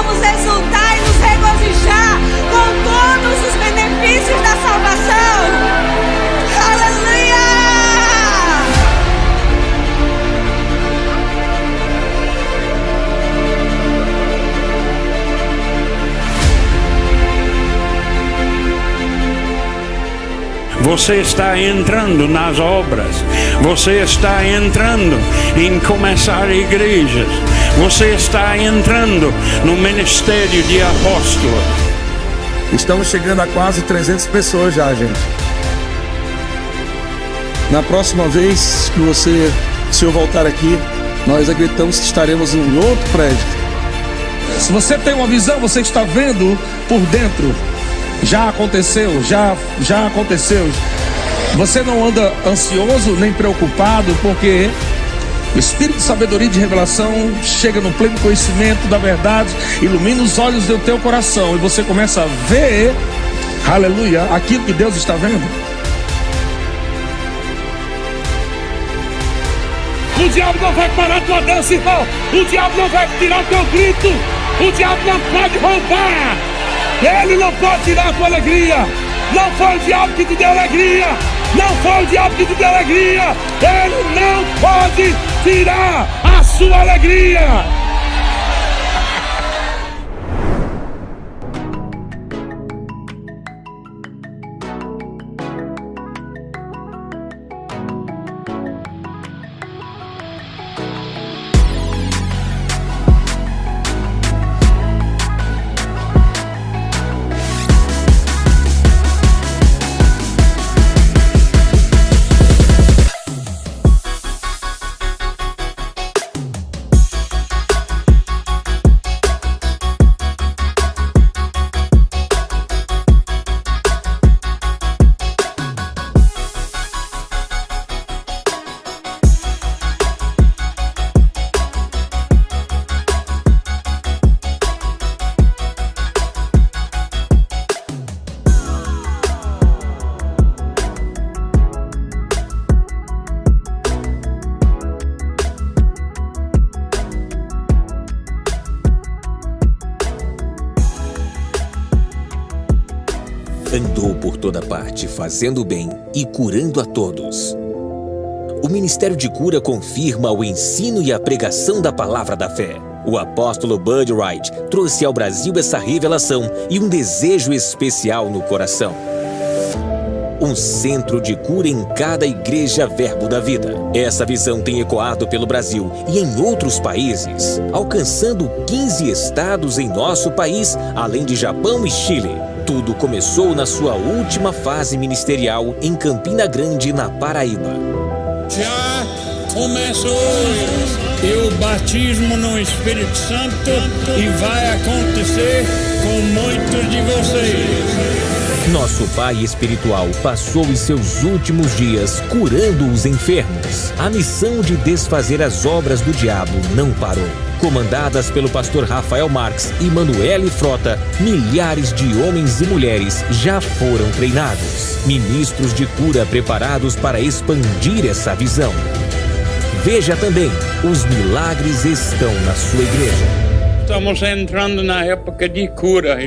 possamos exultar e nos regozijar com todos os benefícios da salvação. Aleluia! Você está entrando nas obras. Você está entrando em começar igrejas. Você está entrando no ministério de apóstolo. Estamos chegando a quase 300 pessoas já, gente. Na próxima vez que o senhor voltar aqui, nós acreditamos que estaremos em outro prédio. Se você tem uma visão, você está vendo por dentro. Já aconteceu, já aconteceu. Você não anda ansioso nem preocupado, porque o Espírito de sabedoria e de revelação chega no pleno conhecimento da verdade, ilumina os olhos do teu coração e você começa a ver, aleluia, aquilo que Deus está vendo. O diabo não vai parar tua dança, irmão. O diabo não vai tirar teu grito. O diabo não pode roubar. Ele não pode tirar a tua alegria. Não foi o diabo que te deu alegria. Não foi o diabo que te deu alegria. Ele não pode tirar a sua alegria. Andou por toda parte, fazendo bem e curando a todos. O Ministério de Cura confirma o ensino e a pregação da palavra da fé. O apóstolo Bud Wright trouxe ao Brasil essa revelação e um desejo especial no coração. Um centro de cura em cada igreja Verbo da Vida. Essa visão tem ecoado pelo Brasil e em outros países, alcançando 15 estados em nosso país, além de Japão e Chile. Tudo começou na sua última fase ministerial em Campina Grande, na Paraíba. Já começou e o batismo no Espírito Santo e vai acontecer com muitos de vocês. Nosso pai espiritual passou os seus últimos dias curando os enfermos. A missão de desfazer as obras do diabo não parou. Comandadas pelo pastor Rafael Marques e Manuele Frota, milhares de homens e mulheres já foram treinados. Ministros de cura preparados para expandir essa visão. Veja também, os milagres estão na sua igreja. Estamos entrando na época de cura.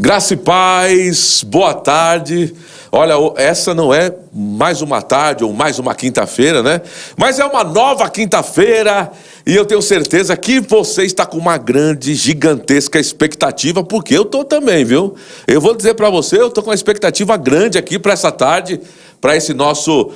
Graça e paz, boa tarde. Olha, essa não é mais uma tarde ou mais uma quinta-feira, né? Mas é uma nova quinta-feira e eu tenho certeza que você está com uma grande, gigantesca expectativa, porque eu tô também, viu? Eu vou dizer para você, eu tô com uma expectativa grande aqui para essa tarde, para esse nosso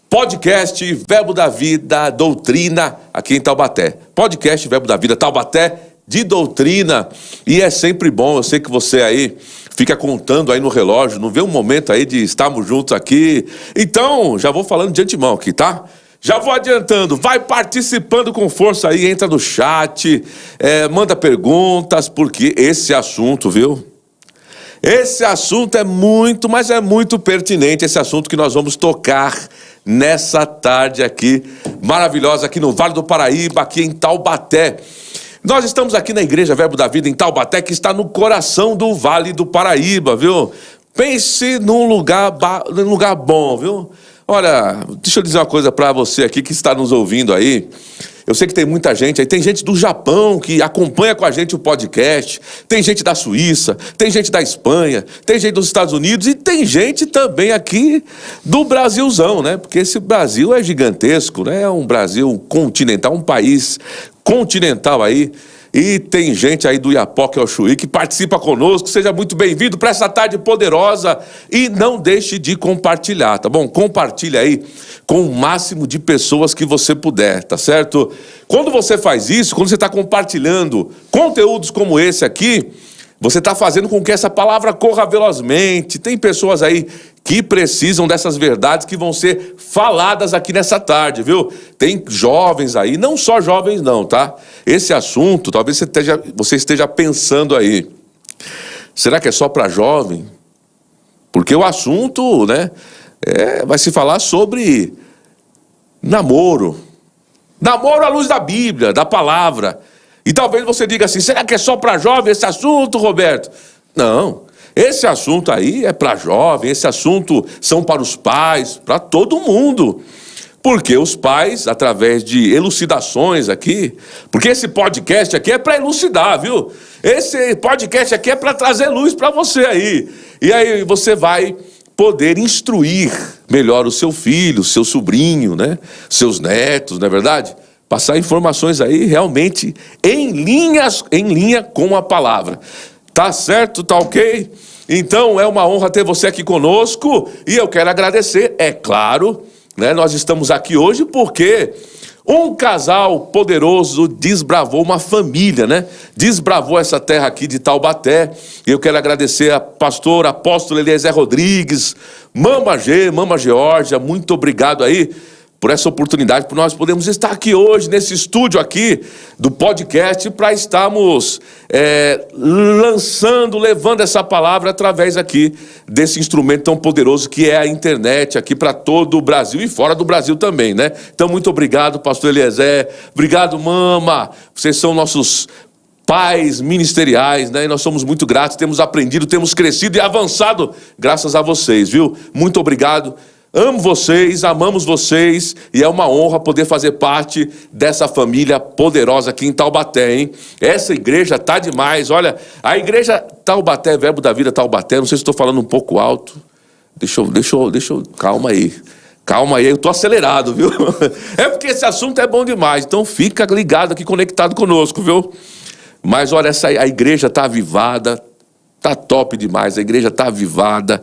podcast Verbo da Vida, Doutrina, aqui em Taubaté. Podcast Verbo da Vida, Taubaté, de doutrina, e é sempre bom, eu sei que você aí fica contando aí no relógio, não vê um momento aí de estarmos juntos aqui, então já vou falando de antemão aqui, tá? Já vou adiantando, vai participando com força aí, entra no chat, manda perguntas, porque esse assunto, viu? Esse assunto é muito, mas é muito pertinente, esse assunto que nós vamos tocar nessa tarde aqui, maravilhosa, aqui no Vale do Paraíba, aqui em Taubaté. Nós estamos aqui na Igreja Verbo da Vida em Taubaté, que está no coração do Vale do Paraíba, viu? Pense num lugar bom, viu? Olha, deixa eu dizer uma coisa para você aqui que está nos ouvindo aí. Eu sei que tem muita gente aí, tem gente do Japão que acompanha com a gente o podcast, tem gente da Suíça, tem gente da Espanha, tem gente dos Estados Unidos e tem gente também aqui do Brasilzão, né? Porque esse Brasil é gigantesco, né? É um Brasil continental, um país continental aí. E tem gente aí do Iapoque ao Chuí que participa conosco. Seja muito bem-vindo para essa tarde poderosa. E não deixe de compartilhar, tá bom? Compartilha aí com o máximo de pessoas que você puder, tá certo? Quando você faz isso, quando você está compartilhando conteúdos como esse aqui, você está fazendo com que essa palavra corra velozmente. Tem pessoas aí que precisam dessas verdades que vão ser faladas aqui nessa tarde, viu? Tem jovens aí, não só jovens não, tá? Esse assunto, talvez você esteja pensando aí, será que é só para jovem? Porque o assunto, né, vai se falar sobre namoro. Namoro à luz da Bíblia, da palavra. E talvez você diga assim, será que é só para jovem esse assunto, Roberto? Não, esse assunto aí é para jovem, esse assunto são para os pais, para todo mundo. Porque os pais, através de elucidações aqui, porque esse podcast aqui é para elucidar, viu? Esse podcast aqui é para trazer luz para você aí. E aí você vai poder instruir melhor o seu filho, o seu sobrinho, né? Seus netos, não é verdade? Passar informações aí realmente em linha com a palavra. Tá certo? Tá ok? Então é uma honra ter você aqui conosco e eu quero agradecer, é claro, né? Nós estamos aqui hoje porque um casal poderoso desbravou uma família, né? Desbravou essa terra aqui de Taubaté. E eu quero agradecer a pastora apóstolo Eliezer Rodrigues, Mama Georgia, muito obrigado aí por essa oportunidade, por nós podermos estar aqui hoje, nesse estúdio aqui do podcast, para estarmos levando essa palavra através aqui desse instrumento tão poderoso que é a internet, aqui para todo o Brasil e fora do Brasil também, né? Então, muito obrigado, pastor Eliezer, obrigado, Mama, vocês são nossos pais ministeriais, né? E nós somos muito gratos, temos aprendido, temos crescido e avançado graças a vocês, viu? Muito obrigado. Amo vocês, amamos vocês e é uma honra poder fazer parte dessa família poderosa aqui em Taubaté, hein? Essa igreja tá demais, olha, a igreja Taubaté, Verbo da Vida Taubaté, não sei se estou falando um pouco alto, deixa eu, calma aí, eu tô acelerado, viu? É porque esse assunto é bom demais, então fica ligado aqui, conectado conosco, viu? Mas olha, a igreja tá avivada, tá top demais, a igreja tá avivada.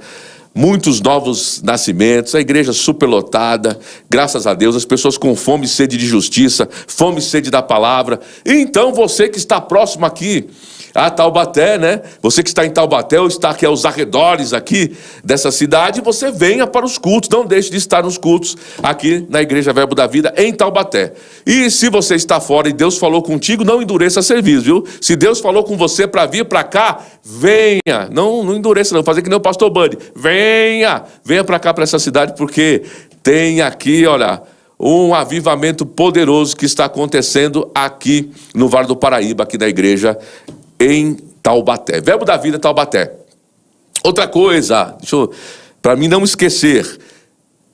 Muitos novos nascimentos, a igreja superlotada, graças a Deus, as pessoas com fome e sede de justiça, fome e sede da palavra. E então você que está próximo aqui a Taubaté, né? Você que está em Taubaté ou está aqui aos arredores aqui dessa cidade, você venha para os cultos, não deixe de estar nos cultos aqui na Igreja Verbo da Vida em Taubaté. E se você está fora e Deus falou contigo, não endureça serviço, viu? Se Deus falou com você para vir para cá, venha, não endureça não, fazer que nem o pastor Buddy, venha para cá, para essa cidade, porque tem aqui, olha, um avivamento poderoso que está acontecendo aqui no Vale do Paraíba, aqui da igreja em Taubaté. Verbo da Vida Taubaté. Outra coisa, para mim não esquecer,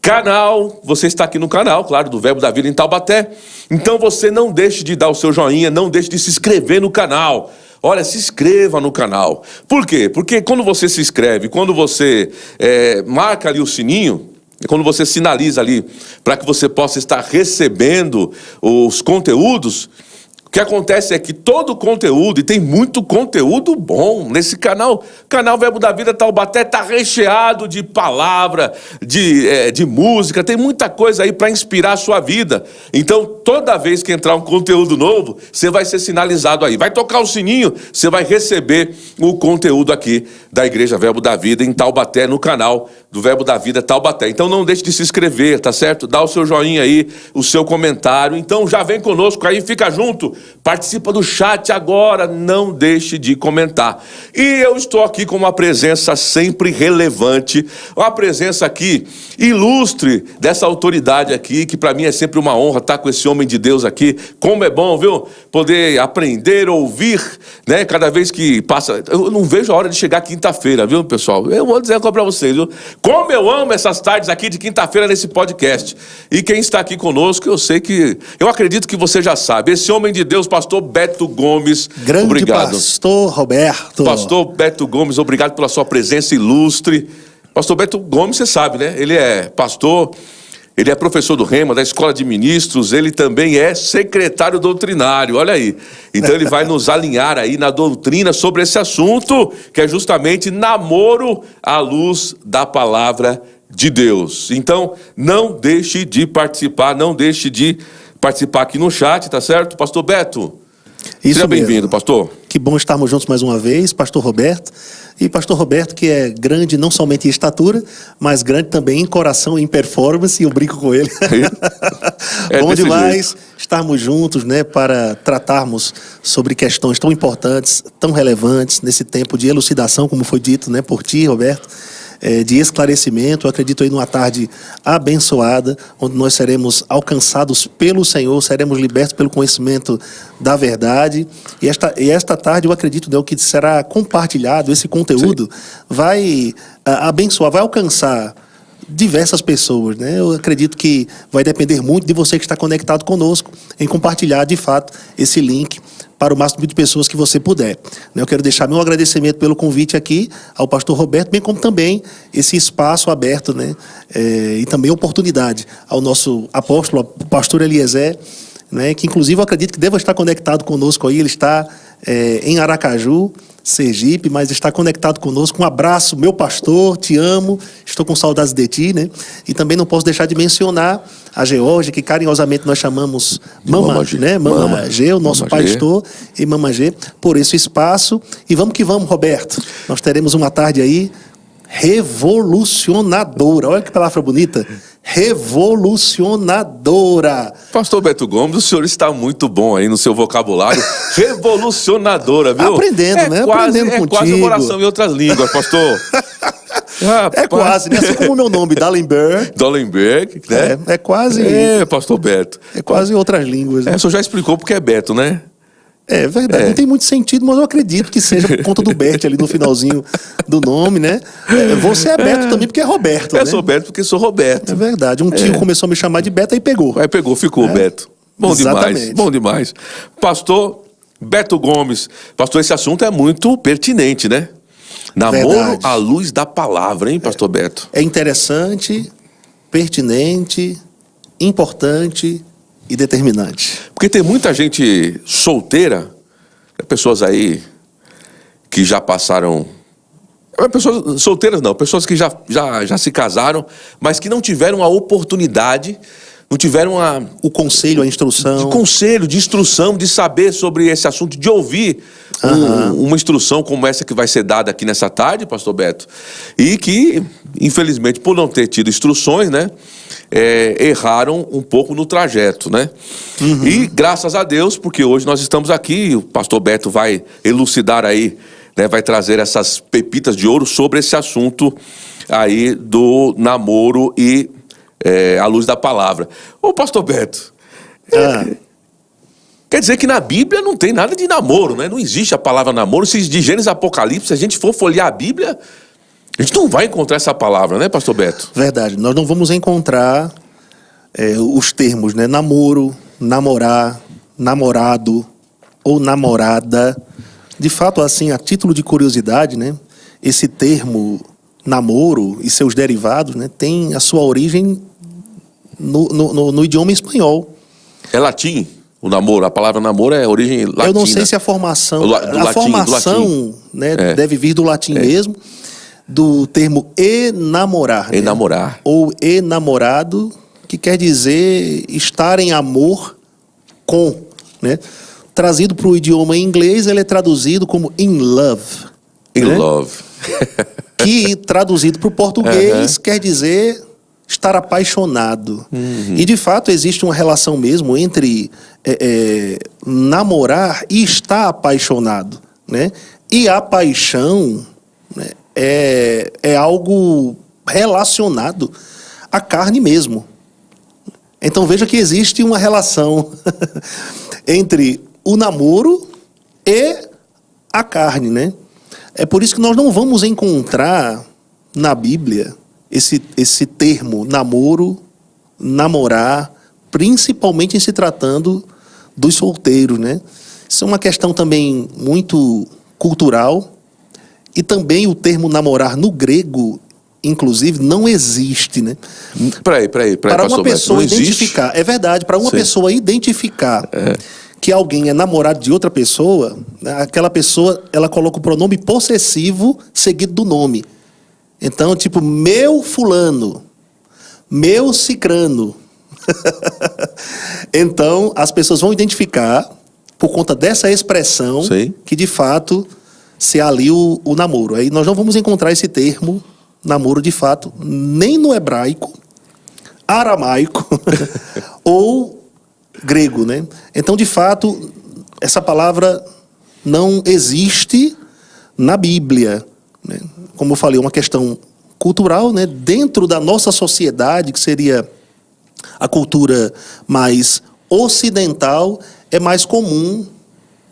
canal, você está aqui no canal, claro, do Verbo da Vida em Taubaté, então você não deixe de dar o seu joinha, não deixe de se inscrever no canal. Olha, se inscreva no canal. Por quê? Porque quando você se inscreve, quando você marca ali o sininho, quando você sinaliza ali para que você possa estar recebendo os conteúdos, o que acontece é que todo conteúdo, e tem muito conteúdo bom nesse canal, canal Verbo da Vida Taubaté está recheado de palavra, de música, tem muita coisa aí para inspirar a sua vida. Então, toda vez que entrar um conteúdo novo, você vai ser sinalizado aí. Vai tocar o sininho, você vai receber o conteúdo aqui da Igreja Verbo da Vida em Taubaté, no canal do Verbo da Vida Taubaté. Então, não deixe de se inscrever, tá certo? Dá o seu joinha aí, o seu comentário. Então, já vem conosco aí, fica junto. Participa do chat agora, não deixe de comentar. E eu estou aqui com uma presença sempre relevante, uma presença aqui ilustre dessa autoridade aqui, que para mim é sempre uma honra estar com esse homem de Deus aqui. Como é bom, viu? Poder aprender, ouvir, né? Cada vez que passa... Eu não vejo a hora de chegar quinta-feira, viu, pessoal? Eu vou dizer para vocês, viu? Como eu amo essas tardes aqui de quinta-feira nesse podcast. E quem está aqui conosco, eu sei que... Eu acredito que você já sabe. Esse homem de Deus, pastor Beto Gomes. Grande obrigado. pastor Roberto. Pastor Beto Gomes, obrigado pela sua presença ilustre. Pastor Beto Gomes, você sabe, né? Ele é pastor, ele é professor do Rema, da Escola de Ministros, ele também é secretário doutrinário, olha aí. Então ele vai nos alinhar aí na doutrina sobre esse assunto, que é justamente namoro à luz da palavra de Deus. Então, não deixe de participar, aqui no chat, tá certo? Pastor Beto, seja bem-vindo, pastor. Que bom estarmos juntos mais uma vez, pastor Roberto. E pastor Roberto, que é grande não somente em estatura, mas grande também em coração e em performance, e eu brinco com ele. Bom demais estarmos juntos, né, para tratarmos sobre questões tão importantes, tão relevantes, nesse tempo de elucidação, como foi dito, né, por ti, Roberto. De esclarecimento. Eu acredito aí numa tarde abençoada, onde nós seremos alcançados pelo Senhor, seremos libertos pelo conhecimento da verdade. E esta tarde eu acredito, Deus, que será compartilhado, esse conteúdo vai abençoar, vai alcançar diversas pessoas, né? Eu acredito que vai depender muito de você que está conectado conosco em compartilhar de fato esse link para o máximo de pessoas que você puder. Eu quero deixar meu agradecimento pelo convite aqui ao pastor Roberto, bem como também esse espaço aberto, né? E também oportunidade ao nosso apóstolo, o pastor Eliezer, né? Que inclusive eu acredito que deva estar conectado conosco aí. Ele está em Aracaju, Sergipe, mas está conectado conosco. Um abraço, meu pastor, te amo, estou com saudades de ti, né? E também não posso deixar de mencionar a Georgia, que carinhosamente nós chamamos Mama G, né? Mama G, o nosso pastor, e Mama G, por esse espaço. E vamos que vamos, Roberto. Nós teremos uma tarde aí revolucionadora. Olha que palavra bonita. Revolucionadora. Pastor Beto Gomes, o senhor está muito bom aí no seu vocabulário. Revolucionadora, viu? Aprendendo, né? Aprendendo contigo. É quase uma oração em outras línguas, pastor. É quase, né? Assim como o meu nome, Dallenberg, né? É quase... pastor Beto. É quase outras línguas. Né? O senhor já explicou porque é Beto, né? É verdade, não tem muito sentido, mas eu acredito que seja por conta do Bert ali no finalzinho do nome, né? Você é Beto também porque é Roberto, né? Eu sou Beto porque sou Roberto. É verdade, um tio começou a me chamar de Beto, aí pegou. Ficou Beto. Bom demais, bom demais. Pastor Beto Gomes, pastor, esse assunto é muito pertinente, né? Namoro à luz da palavra, hein, pastor Beto? É interessante, pertinente, importante e determinante. Porque tem muita gente solteira, pessoas aí que já passaram... Pessoas solteiras não, pessoas que já se casaram, mas que não tiveram a oportunidade, não tiveram o conselho, a instrução. De instrução, de saber sobre esse assunto, de ouvir uma instrução como essa que vai ser dada aqui nessa tarde, pastor Beto. E que, infelizmente, por não ter tido instruções, né? Erraram um pouco no trajeto, né? E graças a Deus, porque hoje nós estamos aqui, o pastor Beto vai elucidar aí, né, vai trazer essas pepitas de ouro sobre esse assunto aí do namoro e à luz da palavra. Ô pastor Beto, quer dizer que na Bíblia não tem nada de namoro, né? Não existe a palavra namoro. Se de Gênesis a Apocalipse, se a gente for folhear a Bíblia, a gente não vai encontrar essa palavra, né, pastor Beto? Verdade, nós não vamos encontrar os termos, né? Namoro, namorar, namorado ou namorada. De fato, assim, a título de curiosidade, né? Esse termo namoro e seus derivados, né, tem a sua origem no idioma espanhol. É latim o namoro, a palavra namoro é origem latina. Eu não sei se a formação... Né, deve vir do latim mesmo. Do termo enamorar. Enamorar. Né? Ou enamorado, que quer dizer estar em amor com. Né? Trazido para o idioma inglês, ele é traduzido como in love. In love. Que, traduzido para o português, quer dizer estar apaixonado. E de fato existe uma relação mesmo entre namorar e estar apaixonado, né? E a paixão, né, é algo relacionado à carne mesmo. Então veja que existe uma relação entre o namoro e a carne, né? É por isso que nós não vamos encontrar na Bíblia esse termo namoro, namorar, principalmente em se tratando dos solteiros, né? Isso é uma questão também muito cultural, e também o termo namorar no grego, inclusive, não existe, né? Peraí, para uma pessoa identificar, existe? É verdade, para uma pessoa identificar que alguém é namorado de outra pessoa, aquela pessoa, ela coloca o pronome possessivo seguido do nome. Então, tipo, meu fulano, meu cicrano. Então, as pessoas vão identificar, por conta dessa expressão, que de fato se há ali o namoro. Aí nós não vamos encontrar esse termo, namoro de fato, nem no hebraico, aramaico ou grego, né? Então, de fato, essa palavra não existe na Bíblia, né? Como eu falei, uma questão cultural, né? Dentro da nossa sociedade, que seria a cultura mais ocidental, é mais comum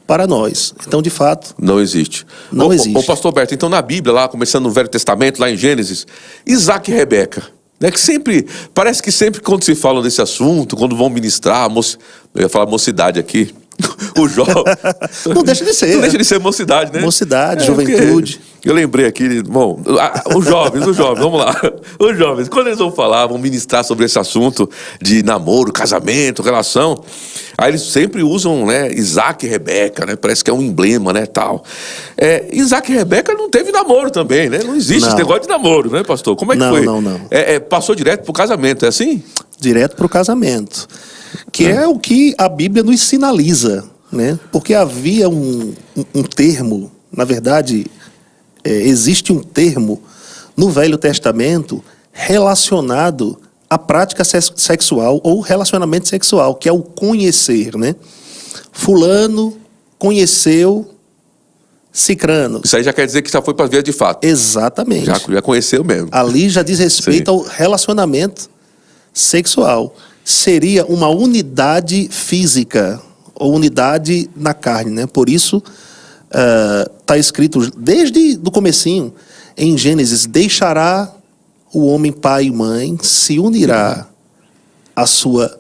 para nós. Então, de fato, não existe. Não existe. Ô, pastor Berto, então na Bíblia, lá, começando no Velho Testamento, lá em Gênesis, Isaac e Rebeca, né, que sempre, parece que sempre quando se fala desse assunto, quando vão ministrar, eu ia falar mocidade aqui, o jovem... Não deixa de ser. Não deixa de ser mocidade, né? Mocidade, juventude. Eu lembrei aqui, bom, os jovens, vamos lá. Os jovens, quando eles vão falar, vão ministrar sobre esse assunto de namoro, casamento, relação, aí eles sempre usam, né, Isaac e Rebeca, né? Parece que é um emblema, né, tal. Isaac e Rebeca não teve namoro também, né? Não existe esse negócio de namoro, né, pastor? Como é que foi? Não. Passou direto pro casamento, é assim? Direto pro casamento. Que é o que a Bíblia nos sinaliza, né? Porque havia um termo, na verdade, existe um termo no Velho Testamento relacionado à prática sexual ou relacionamento sexual, que é o conhecer, né? Fulano conheceu cicrano. Isso aí já quer dizer que já foi para as vias de fato. Exatamente. Já conheceu mesmo. Ali já diz respeito ao relacionamento sexual. Seria uma unidade física, ou unidade na carne, né? Por isso, está escrito desde o comecinho, em Gênesis, deixará o homem pai e mãe, se unirá à sua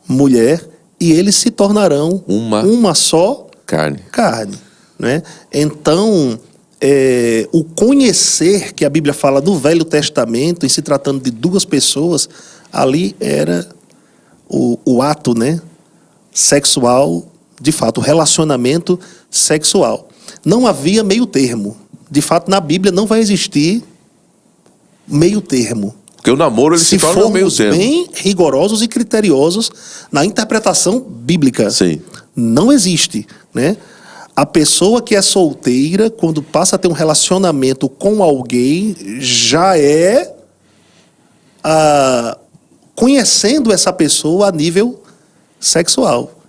mulher, e eles se tornarão uma só carne. Né? Então, o conhecer que a Bíblia fala do Velho Testamento, em se tratando de duas pessoas, ali era o ato, né, sexual, de fato, o relacionamento sexual. Não havia meio termo. De fato, na Bíblia não vai existir meio termo. Porque o namoro ele se torna meio termo. Bem rigorosos e criteriosos na interpretação bíblica. Sim. Não existe, né? A pessoa que é solteira, quando passa a ter um relacionamento com alguém, já conhecendo essa pessoa a nível sexual.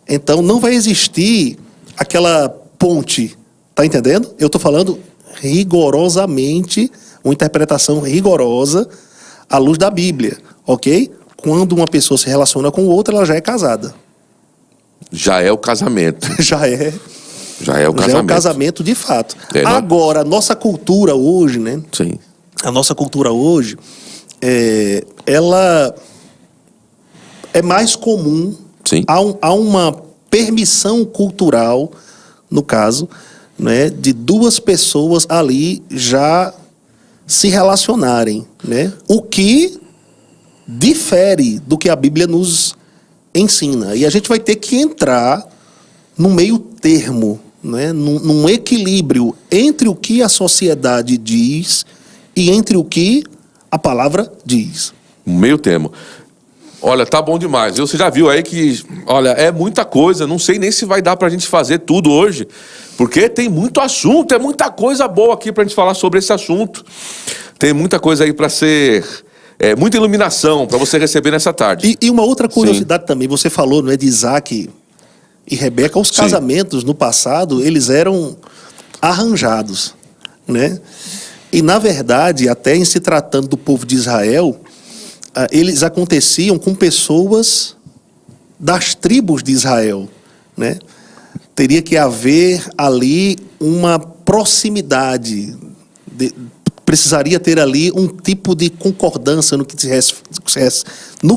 Então não vai existir aquela ponte, tá entendendo? Eu estou falando rigorosamente, uma interpretação rigorosa à luz da Bíblia, ok? Quando uma pessoa se relaciona com outra, ela já é casada. Já é o casamento. Já é o casamento de fato. Agora, a nossa cultura hoje, né? Sim. A nossa cultura hoje, ela é mais comum. Sim. Há uma permissão cultural, no caso, né, de duas pessoas ali já se relacionarem, né? O que difere do que a Bíblia nos ensina. E a gente vai ter que entrar no meio termo, né? Num equilíbrio entre o que a sociedade diz e entre o que a palavra diz. Meio termo. Olha, tá bom demais. Você já viu aí que, olha, é muita coisa. Não sei nem se vai dar pra gente fazer tudo hoje. Porque tem muito assunto, é muita coisa boa aqui pra gente falar sobre esse assunto. Tem muita coisa aí pra ser muita iluminação para você receber nessa tarde. E uma outra curiosidade também, você falou, não é, de Isaac e Rebeca, os casamentos no passado, eles eram arranjados, né? E na verdade, até em se tratando do povo de Israel, eles aconteciam com pessoas das tribos de Israel, né? Teria que haver ali uma proximidade, precisaria ter ali um tipo de concordância no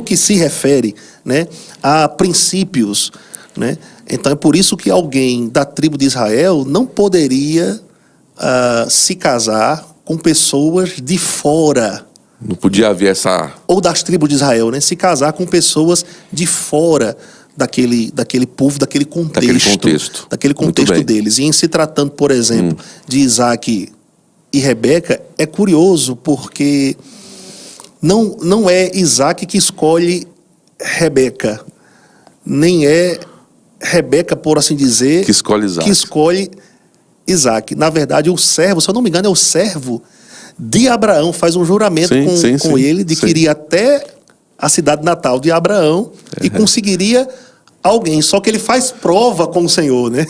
que se refere, né, a princípios, né? Então é por isso que alguém da tribo de Israel não poderia se casar com pessoas de fora. Não podia haver essa... Ou das tribos de Israel, né? Se casar com pessoas de fora daquele povo, daquele contexto deles. E em se tratando, por exemplo, de Isaac e Rebeca, é curioso porque não é Isaac que escolhe Rebeca, nem é Rebeca, por assim dizer, que escolhe Isaac. Isaac. Na verdade, o servo, se eu não me engano, é o servo de Abraão, faz um juramento com ele de que iria até a cidade natal de Abraão e conseguiria alguém. Só que ele faz prova com o Senhor, né?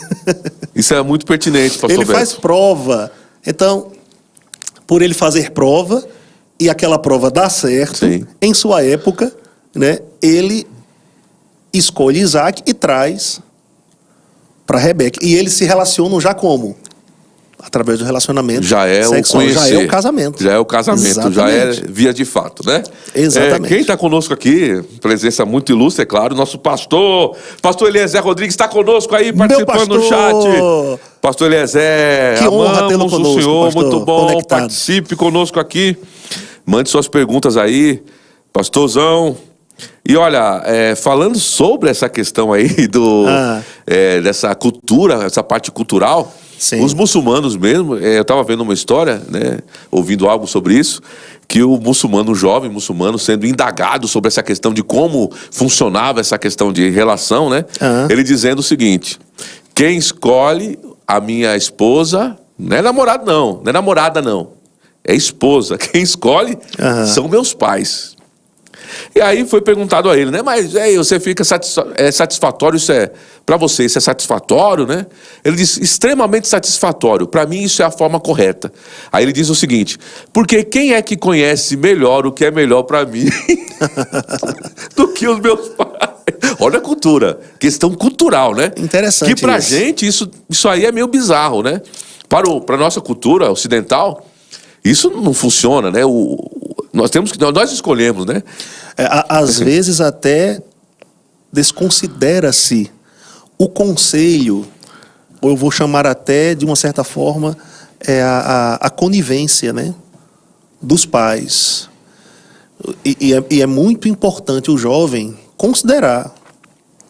Isso é muito pertinente, pastor Ele faz prova. Então, por ele fazer prova, e aquela prova dá certo, em sua época, né, ele escolhe Isaac e traz para Rebeca. E eles se relacionam já como? Através do relacionamento sexual. Já é o casamento. Já é o casamento, exatamente. Já é via de fato, né? Exatamente. Quem está conosco aqui, presença muito ilustre, é claro, nosso pastor Eliezer Rodrigues está conosco aí, participando no chat. Pastor Eliezer, que honra tê-lo conosco, o senhor, pastor, muito bom, conectado. Participe conosco aqui, mande suas perguntas aí, pastorzão. E olha, falando sobre essa questão aí dessa cultura, essa parte cultural, os muçulmanos mesmo, eu estava vendo uma história, né, ouvindo algo sobre isso, que o muçulmano, o jovem muçulmano, sendo indagado sobre essa questão de como funcionava essa questão de relação, né, ele dizendo o seguinte: quem escolhe a minha esposa, não é namorado não, não é namorada não, é esposa, quem escolhe são meus pais. E aí foi perguntado a ele, né? Mas você fica satisfatório, isso para você, isso é satisfatório, né? Ele diz, extremamente satisfatório. Para mim isso é a forma correta. Aí ele diz o seguinte: porque quem é que conhece melhor o que é melhor para mim do que os meus pais? Olha a cultura, questão cultural, né? Interessante. Que pra gente isso aí é meio bizarro, né? Para a nossa cultura ocidental, isso não funciona, né? Nós escolhemos, né? Às vezes até desconsidera-se o conselho, ou eu vou chamar até, de uma certa forma, a conivência, né, dos pais. E é muito importante o jovem considerar,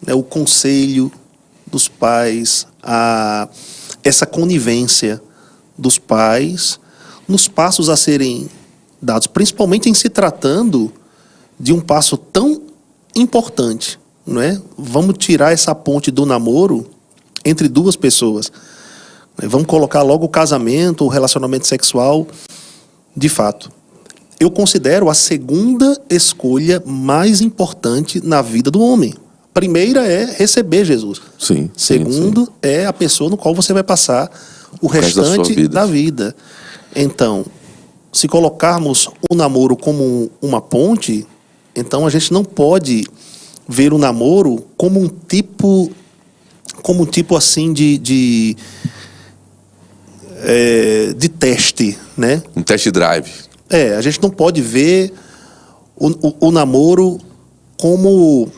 né, o conselho dos pais, essa conivência dos pais nos passos a serem dados, principalmente em se tratando de um passo tão importante, não é? Vamos tirar essa ponte do namoro entre duas pessoas. Vamos colocar logo o casamento, o relacionamento sexual, de fato. Eu considero a segunda escolha mais importante na vida do homem. A primeira é receber Jesus. Segundo é a pessoa no qual você vai passar o restante da vida. Então, se colocarmos o namoro como uma ponte, então a gente não pode ver o namoro como um tipo assim de teste, né? Um test drive. A gente não pode ver o namoro como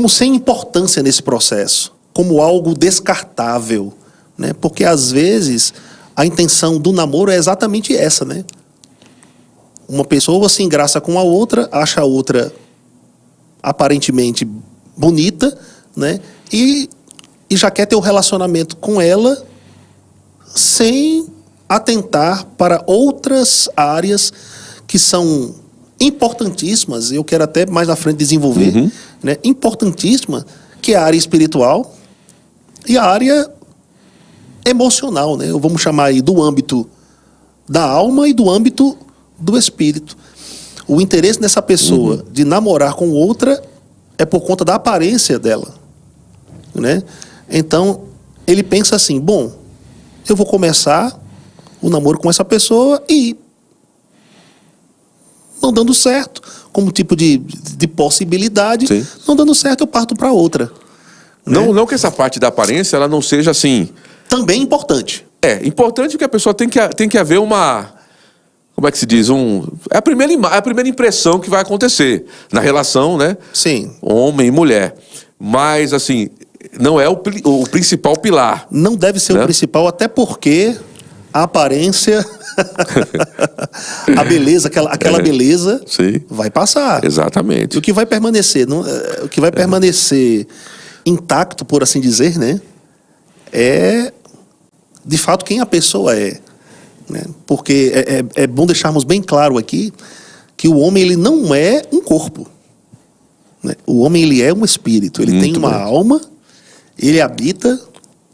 sem importância nesse processo, como algo descartável, né? Porque às vezes a intenção do namoro é exatamente essa, né? Uma pessoa se engraça com a outra, acha a outra aparentemente bonita, né? E já quer ter um relacionamento com ela sem atentar para outras áreas que são importantíssimas. Eu quero até mais na frente desenvolver, né? Importantíssima, que é a área espiritual e a área emocional, né? Vamos chamar aí do âmbito da alma e do âmbito do espírito. O interesse nessa pessoa de namorar com outra é por conta da aparência dela, né? Então, ele pensa assim, bom, eu vou começar o namoro com essa pessoa e não dando certo, como tipo de possibilidade, Sim. não dando certo, eu parto para outra. Né? Não que essa parte da aparência ela não seja assim. Também importante. É importante que a pessoa tem que haver uma. Como é que se diz? É a primeira impressão que vai acontecer na relação, né? Sim. Homem e mulher. Mas, assim, não é o principal pilar. Não deve ser, né, o principal, até porque a aparência, a beleza, aquela beleza, sim, vai passar. Exatamente. E o que vai permanecer, o que vai permanecer intacto, por assim dizer, né? É, de fato, quem a pessoa é. Né? Porque é bom deixarmos bem claro aqui que o homem ele não é um corpo. Né? O homem ele é um espírito. Ele tem uma alma, ele habita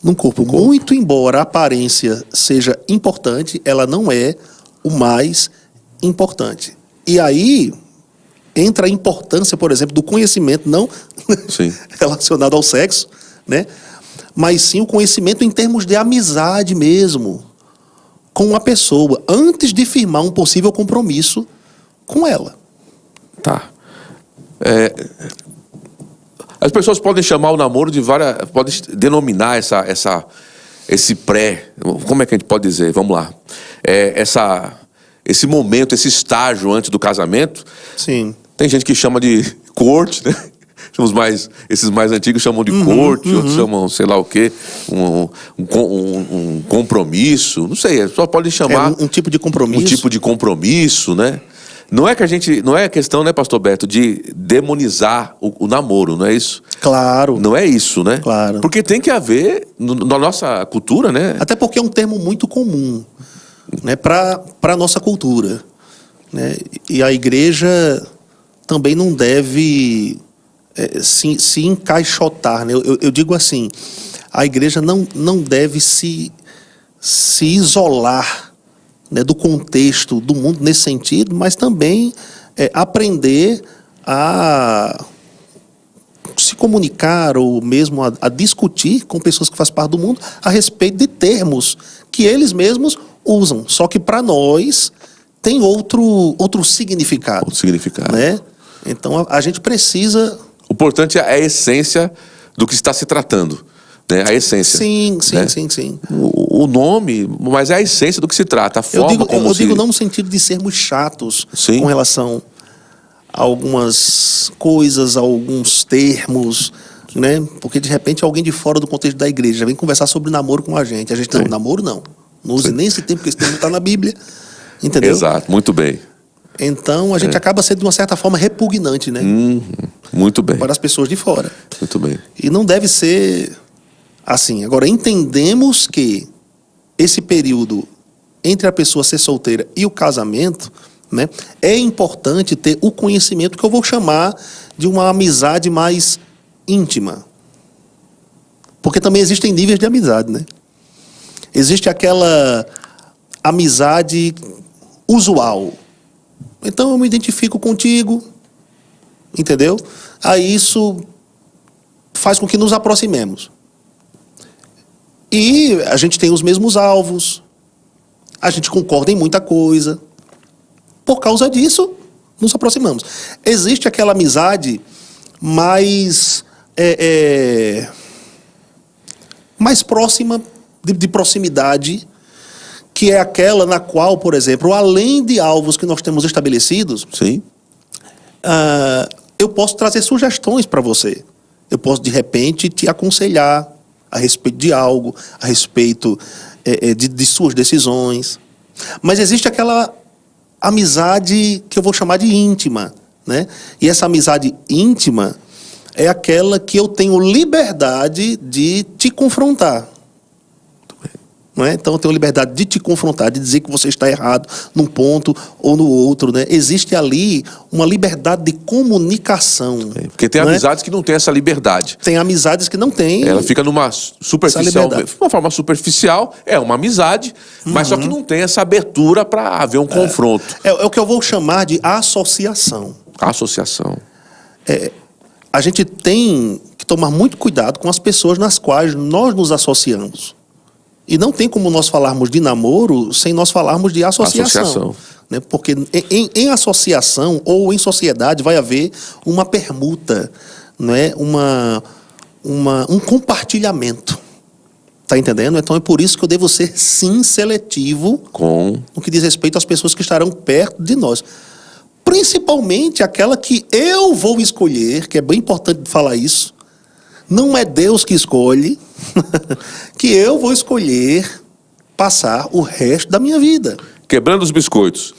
num corpo. Muito embora a aparência seja importante, ela não é o mais importante. E aí entra a importância, por exemplo, do conhecimento, não relacionado ao sexo, né? Mas sim o conhecimento em termos de amizade mesmo com a pessoa, antes de firmar um possível compromisso com ela. Tá. As pessoas podem chamar o namoro de várias... Podem denominar esse pré... Como é que a gente pode dizer? Vamos lá. Esse momento, esse estágio antes do casamento. Sim. Tem gente que chama de corte, né? Esses mais antigos chamam de corte, outros chamam, sei lá o quê, um compromisso, não sei, só pode chamar... um tipo de compromisso. Um tipo de compromisso, né? Não é questão, né, pastor Beto, de demonizar o namoro, não é isso? Claro. Não é isso, né? Claro. Porque tem que haver, na nossa cultura, né? Até porque é um termo muito comum, né, para a nossa cultura. Né? E a igreja também não deve... se encaixotar, né? Eu digo assim, a igreja não deve se isolar, né, do contexto do mundo nesse sentido, mas também aprender a se comunicar ou mesmo a discutir com pessoas que fazem parte do mundo a respeito de termos que eles mesmos usam, só que para nós tem outro significado. Outro significado. Né? Então a gente precisa... O importante é a essência do que está se tratando, né? A essência. Sim. O nome, mas é a essência do que se trata, a forma eu digo não no sentido de sermos chatos com relação a algumas coisas, a alguns termos, né? Porque de repente alguém de fora do contexto da igreja vem conversar sobre namoro com a gente. Não, namoro não. Não use nem esse termo, porque esse termo está na Bíblia. Entendeu? Exato, muito bem. Então a gente acaba sendo de uma certa forma repugnante, né? Muito bem. Para as pessoas de fora. Muito bem. E não deve ser assim. Agora, entendemos que esse período entre a pessoa ser solteira e o casamento, né, é importante ter o conhecimento que eu vou chamar de uma amizade mais íntima. Porque também existem níveis de amizade, né? Existe aquela amizade usual. Então eu me identifico contigo, entendeu? Aí isso faz com que nos aproximemos. E a gente tem os mesmos alvos, a gente concorda em muita coisa. Por causa disso, nos aproximamos. Existe aquela amizade mais próxima, de proximidade, que é aquela na qual, por exemplo, além de alvos que nós temos estabelecidos, eu posso trazer sugestões para você. Eu posso, de repente, te aconselhar a respeito de algo, a respeito de suas decisões. Mas existe aquela amizade que eu vou chamar de íntima, né? E essa amizade íntima é aquela que eu tenho liberdade de te confrontar. Não é? Então eu tenho liberdade de te confrontar, de dizer que você está errado num ponto ou no outro. Né? Existe ali uma liberdade de comunicação. Porque tem amizades que não tem essa liberdade. Tem amizades que não tem. Ela fica numa superficial, uma forma superficial, é uma amizade, mas só que não tem essa abertura para haver um confronto. É o que eu vou chamar de associação. Associação. A gente tem que tomar muito cuidado com as pessoas nas quais nós nos associamos. E não tem como nós falarmos de namoro sem nós falarmos de associação. Né? Porque em associação ou em sociedade vai haver uma permuta, né? Um compartilhamento. Está entendendo? Então é por isso que eu devo ser, sim, seletivo no que diz respeito às pessoas que estarão perto de nós. Principalmente aquela que eu vou escolher, que é bem importante falar isso. Não é Deus que escolhe, que eu vou escolher passar o resto da minha vida. Quebrando os biscoitos.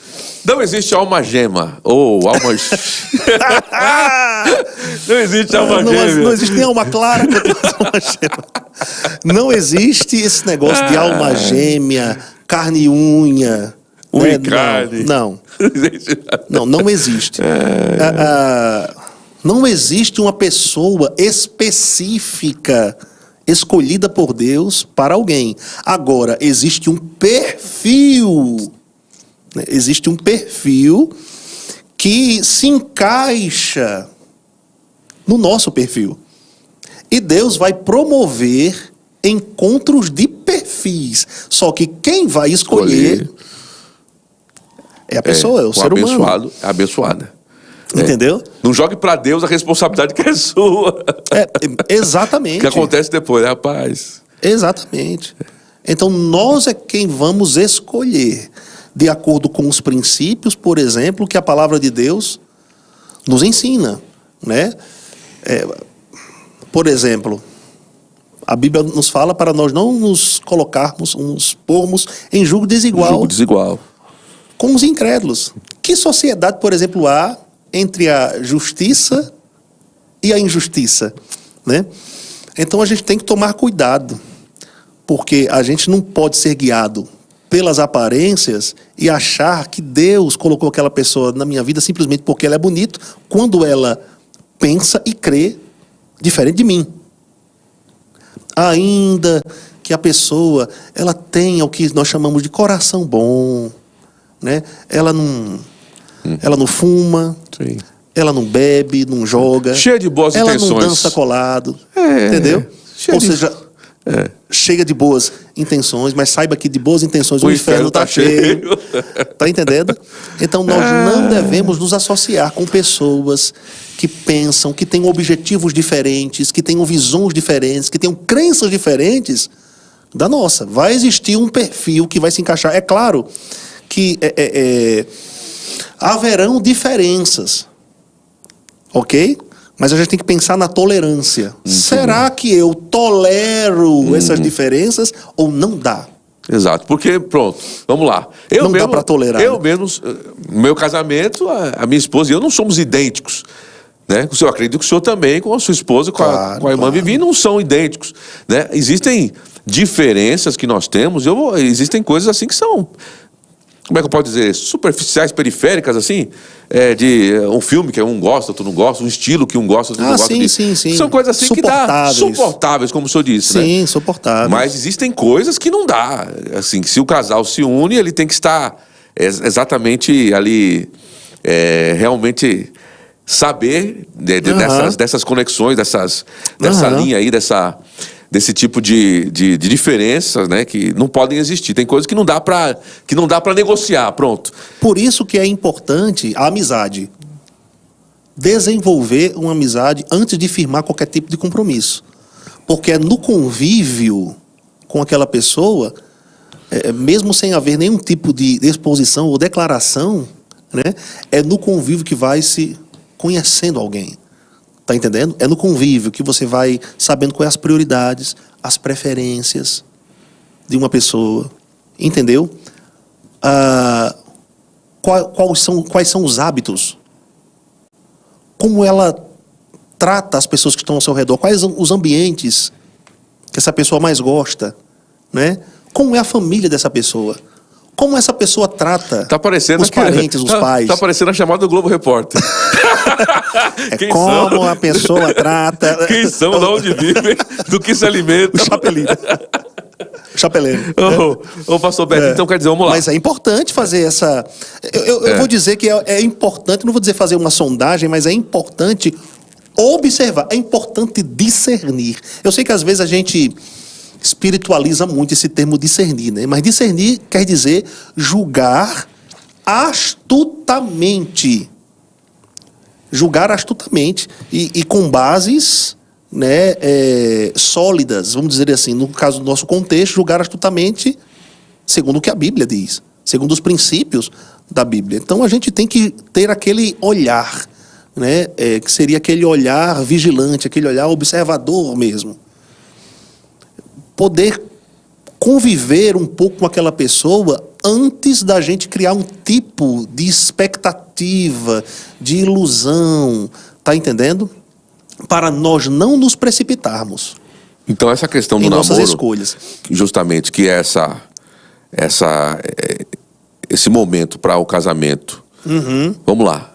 Não existe alma gema, ou alma... Não existe alma gêmea. Não existe nem alma clara quanto alma gêmea. Não existe esse negócio de alma gêmea, carne e unha. Unha e carne. Não existe. Não existe uma pessoa específica escolhida por Deus para alguém. Agora, existe um perfil. Né? Existe um perfil que se encaixa no nosso perfil. E Deus vai promover encontros de perfis. Só que quem vai escolher é a pessoa, é o ser humano. Abençoada. Entendeu? Não jogue para Deus a responsabilidade que é sua. Exatamente. O que acontece depois, rapaz? Exatamente. Então, nós é quem vamos escolher, de acordo com os princípios, por exemplo, que a palavra de Deus nos ensina. Né? Por exemplo, a Bíblia nos fala para nós não nos colocarmos, nos pormos em julgo desigual. Com os incrédulos. Que sociedade, por exemplo, há entre a justiça e a injustiça, né? Então a gente tem que tomar cuidado, porque a gente não pode ser guiado pelas aparências e achar que Deus colocou aquela pessoa na minha vida simplesmente porque ela é bonita, quando ela pensa e crê diferente de mim. Ainda que a pessoa ela tenha o que nós chamamos de coração bom, né? Ela não fuma, sim. Ela não bebe, não joga. Cheia de boas intenções. Ela não dança colado, entendeu? Ou seja, chega de boas intenções, mas saiba que de boas intenções o inferno está cheio. Está entendendo? Então nós não devemos nos associar com pessoas que pensam, que tenham objetivos diferentes, que tenham visões diferentes, que tenham crenças diferentes da nossa. Vai existir um perfil que vai se encaixar. É claro que haverão diferenças, ok? Mas a gente tem que pensar na tolerância. Será que eu tolero essas diferenças ou não dá? Exato, porque, pronto, vamos lá. Não dá para tolerar. Eu mesmo, no meu casamento, a minha esposa e eu não somos idênticos. Né? Eu acredito que o senhor também, com a sua esposa, com a irmã Vivi, não são idênticos. Né? Existem diferenças que nós temos, existem coisas assim que são... Como é que eu posso dizer? Superficiais, periféricas, assim, de um filme que um gosta, outro não gosta, um estilo que um gosta, outro não gosta. Sim. São coisas assim que dá. Suportáveis, como o senhor disse, né? Sim, suportáveis. Mas existem coisas que não dá. Assim, se o casal se une, ele tem que estar exatamente ali, realmente saber dessas conexões, dessa linha aí, desse tipo de diferenças, né, que não podem existir. Tem coisas que não dá para negociar, pronto. Por isso que é importante a amizade. Desenvolver uma amizade antes de firmar qualquer tipo de compromisso. Porque é no convívio com aquela pessoa, mesmo sem haver nenhum tipo de exposição ou declaração, né, é no convívio que vai se conhecendo alguém. Tá entendendo? É no convívio que você vai sabendo quais as prioridades, as preferências de uma pessoa. Entendeu? Quais são os hábitos? Como ela trata as pessoas que estão ao seu redor? Quais são os ambientes que essa pessoa mais gosta? Né? Como é a família dessa pessoa? Como essa pessoa trata tá parecendo os parentes, os pais? Tá parecendo a chamada do Globo Repórter. Como a pessoa trata... Quem são, de onde vivem, do que se alimentam. O chapelino. Chapeleiro. Ô, pastor Beto, então quer dizer, vamos lá. Mas é importante fazer essa... Eu vou dizer que é importante, não vou dizer fazer uma sondagem, mas é importante observar, é importante discernir. Eu sei que às vezes a gente espiritualiza muito esse termo discernir, né? Mas discernir quer dizer julgar astutamente. Julgar astutamente e com bases, né, sólidas, vamos dizer assim, no caso do nosso contexto, julgar astutamente segundo o que a Bíblia diz, segundo os princípios da Bíblia. Então a gente tem que ter aquele olhar, né, que seria aquele olhar vigilante, aquele olhar observador mesmo. Poder conviver um pouco com aquela pessoa antes da gente criar um tipo de expectativa, de ilusão, tá entendendo? Para nós não nos precipitarmos. Então essa questão do em namoro, nossas escolhas. Justamente, que é esse momento para o casamento. Vamos lá.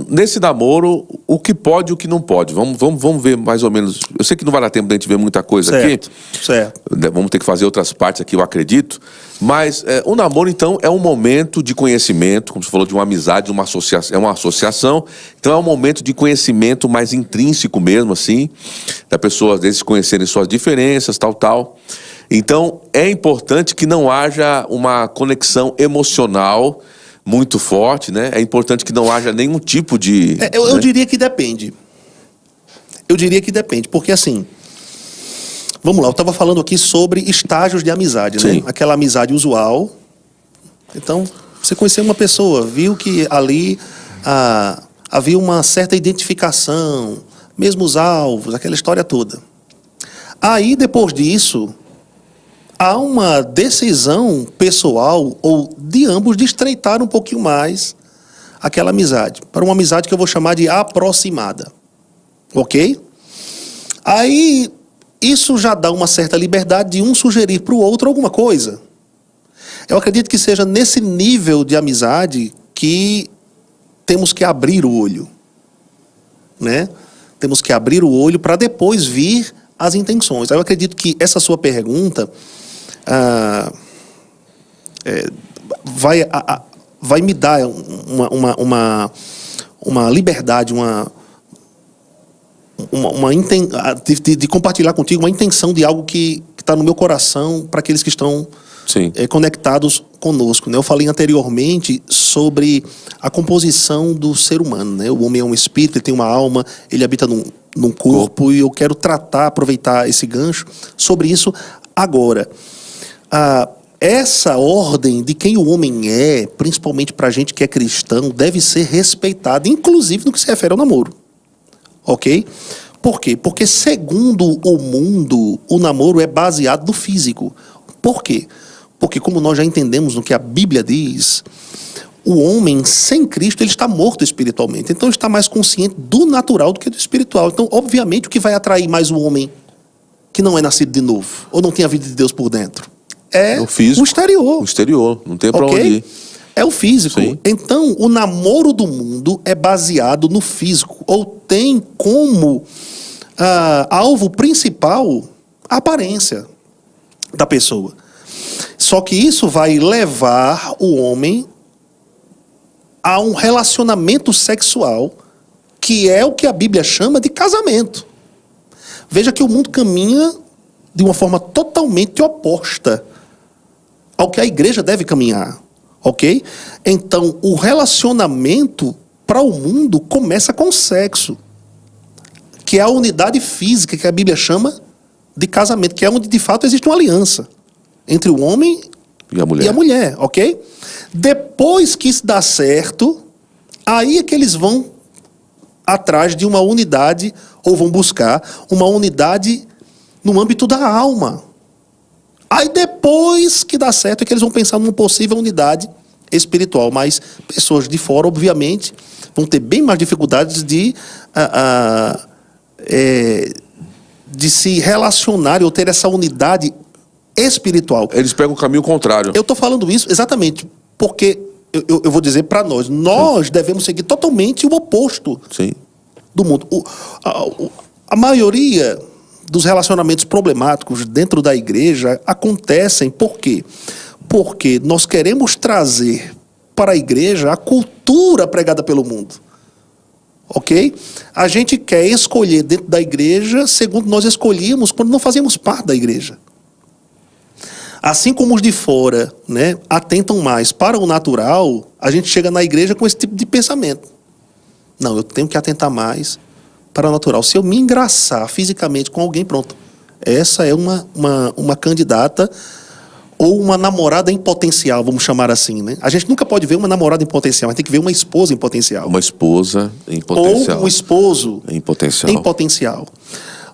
Nesse namoro, o que pode e o que não pode. Vamos ver mais ou menos. Eu sei que não vai dar tempo da gente ver muita coisa aqui. Certo. Vamos ter que fazer outras partes aqui, eu acredito. Mas o namoro, então, é um momento de conhecimento, como você falou, de uma amizade, uma associação, é uma associação. Então é um momento de conhecimento mais intrínseco mesmo, assim, da pessoa, às vezes, conhecerem suas diferenças, tal. Então, é importante que não haja uma conexão emocional muito forte, né? É importante que não haja nenhum tipo de... Eu diria que depende. Porque assim... Vamos lá, eu estava falando aqui sobre estágios de amizade, né? Aquela amizade usual. Então, você conheceu uma pessoa, viu que ali havia uma certa identificação, mesmos alvos, aquela história toda. Aí, depois disso... há uma decisão pessoal ou de ambos de estreitar um pouquinho mais aquela amizade. Para uma amizade que eu vou chamar de aproximada. Ok? Aí, isso já dá uma certa liberdade de um sugerir para o outro alguma coisa. Eu acredito que seja nesse nível de amizade que temos que abrir o olho. Né? Temos que abrir o olho para depois vir as intenções. Eu acredito que essa sua pergunta... vai me dar uma liberdade, de compartilhar contigo uma intenção de algo que está no meu coração para aqueles que estão conectados conosco, né? Eu falei anteriormente sobre a composição do ser humano, né? O homem é um espírito, ele tem uma alma, ele habita num corpo, e eu quero aproveitar esse gancho sobre isso agora. Essa ordem de quem o homem é, principalmente para a gente que é cristão, deve ser respeitada, inclusive no que se refere ao namoro. Ok? Por quê? Porque segundo o mundo, o namoro é baseado no físico. Por quê? Porque como nós já entendemos no que a Bíblia diz, o homem sem Cristo, ele está morto espiritualmente. Então ele está mais consciente do natural do que do espiritual. Então, obviamente, o que vai atrair mais o homem que não é nascido de novo, ou não tem a vida de Deus por dentro? É o físico, o exterior. O exterior, não tem para onde ir. É o físico. Sim. Então, o namoro do mundo é baseado no físico, ou tem como alvo principal a aparência da pessoa. Só que isso vai levar o homem a um relacionamento sexual, que é o que a Bíblia chama de casamento. Veja que o mundo caminha de uma forma totalmente oposta ao que a igreja deve caminhar, ok? Então, o relacionamento para o mundo começa com o sexo, que é a unidade física que a Bíblia chama de casamento, que é onde de fato existe uma aliança entre o homem e a mulher, ok? Depois que isso dá certo, aí é que eles vão atrás de uma unidade, ou vão buscar uma unidade no âmbito da alma. Aí depois que dá certo é que eles vão pensar numa possível unidade espiritual. Mas pessoas de fora, obviamente, vão ter bem mais dificuldades de se relacionar ou ter essa unidade espiritual. Eles pegam o caminho contrário. Eu estou falando isso exatamente porque eu vou dizer para nós devemos seguir totalmente o oposto Sim. do mundo. A maioria dos relacionamentos problemáticos dentro da igreja acontecem por quê? Porque nós queremos trazer para a igreja a cultura pregada pelo mundo. Ok? A gente quer escolher dentro da igreja segundo nós escolhíamos quando não fazíamos parte da igreja. Assim como os de fora, né, atentam mais para o natural, a gente chega na igreja com esse tipo de pensamento. Não, eu tenho que atentar mais para o natural. Se eu me engraçar fisicamente com alguém, pronto. Essa é uma candidata ou uma namorada em potencial, vamos chamar assim, né? A gente nunca pode ver uma namorada em potencial, mas tem que ver uma esposa em potencial. Uma esposa em potencial. Ou um esposo em potencial. Em potencial.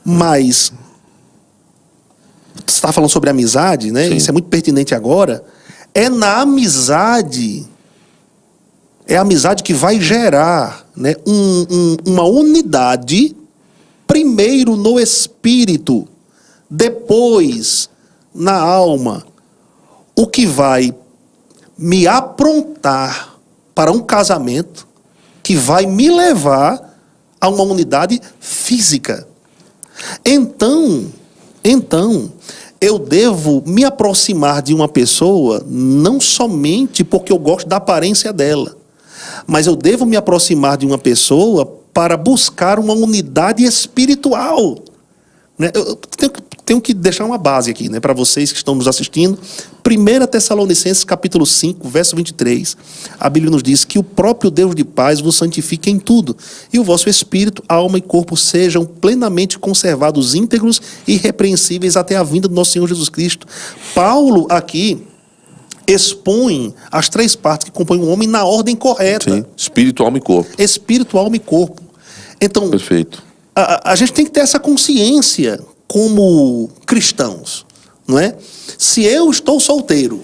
Mas você está falando sobre amizade, né? Sim. Isso é muito pertinente agora. É na amizade, é a amizade que vai gerar, né, uma unidade, primeiro no espírito, depois na alma, o que vai me aprontar para um casamento que vai me levar a uma unidade física. Então, eu devo me aproximar de uma pessoa não somente porque eu gosto da aparência dela, mas eu devo me aproximar de uma pessoa para buscar uma unidade espiritual. Né? Eu tenho que deixar uma base aqui, né, para vocês que estão nos assistindo. 1 Tessalonicenses capítulo 5, verso 23. A Bíblia nos diz que o próprio Deus de paz vos santifique em tudo, e o vosso espírito, alma e corpo sejam plenamente conservados íntegros e irrepreensíveis até a vinda do nosso Senhor Jesus Cristo. Paulo aqui expõe as três partes que compõem o homem na ordem correta. Sim. Espírito, alma e corpo. Espírito, alma e corpo. Então, perfeito. A gente tem que ter essa consciência como cristãos, não é? Se eu estou solteiro,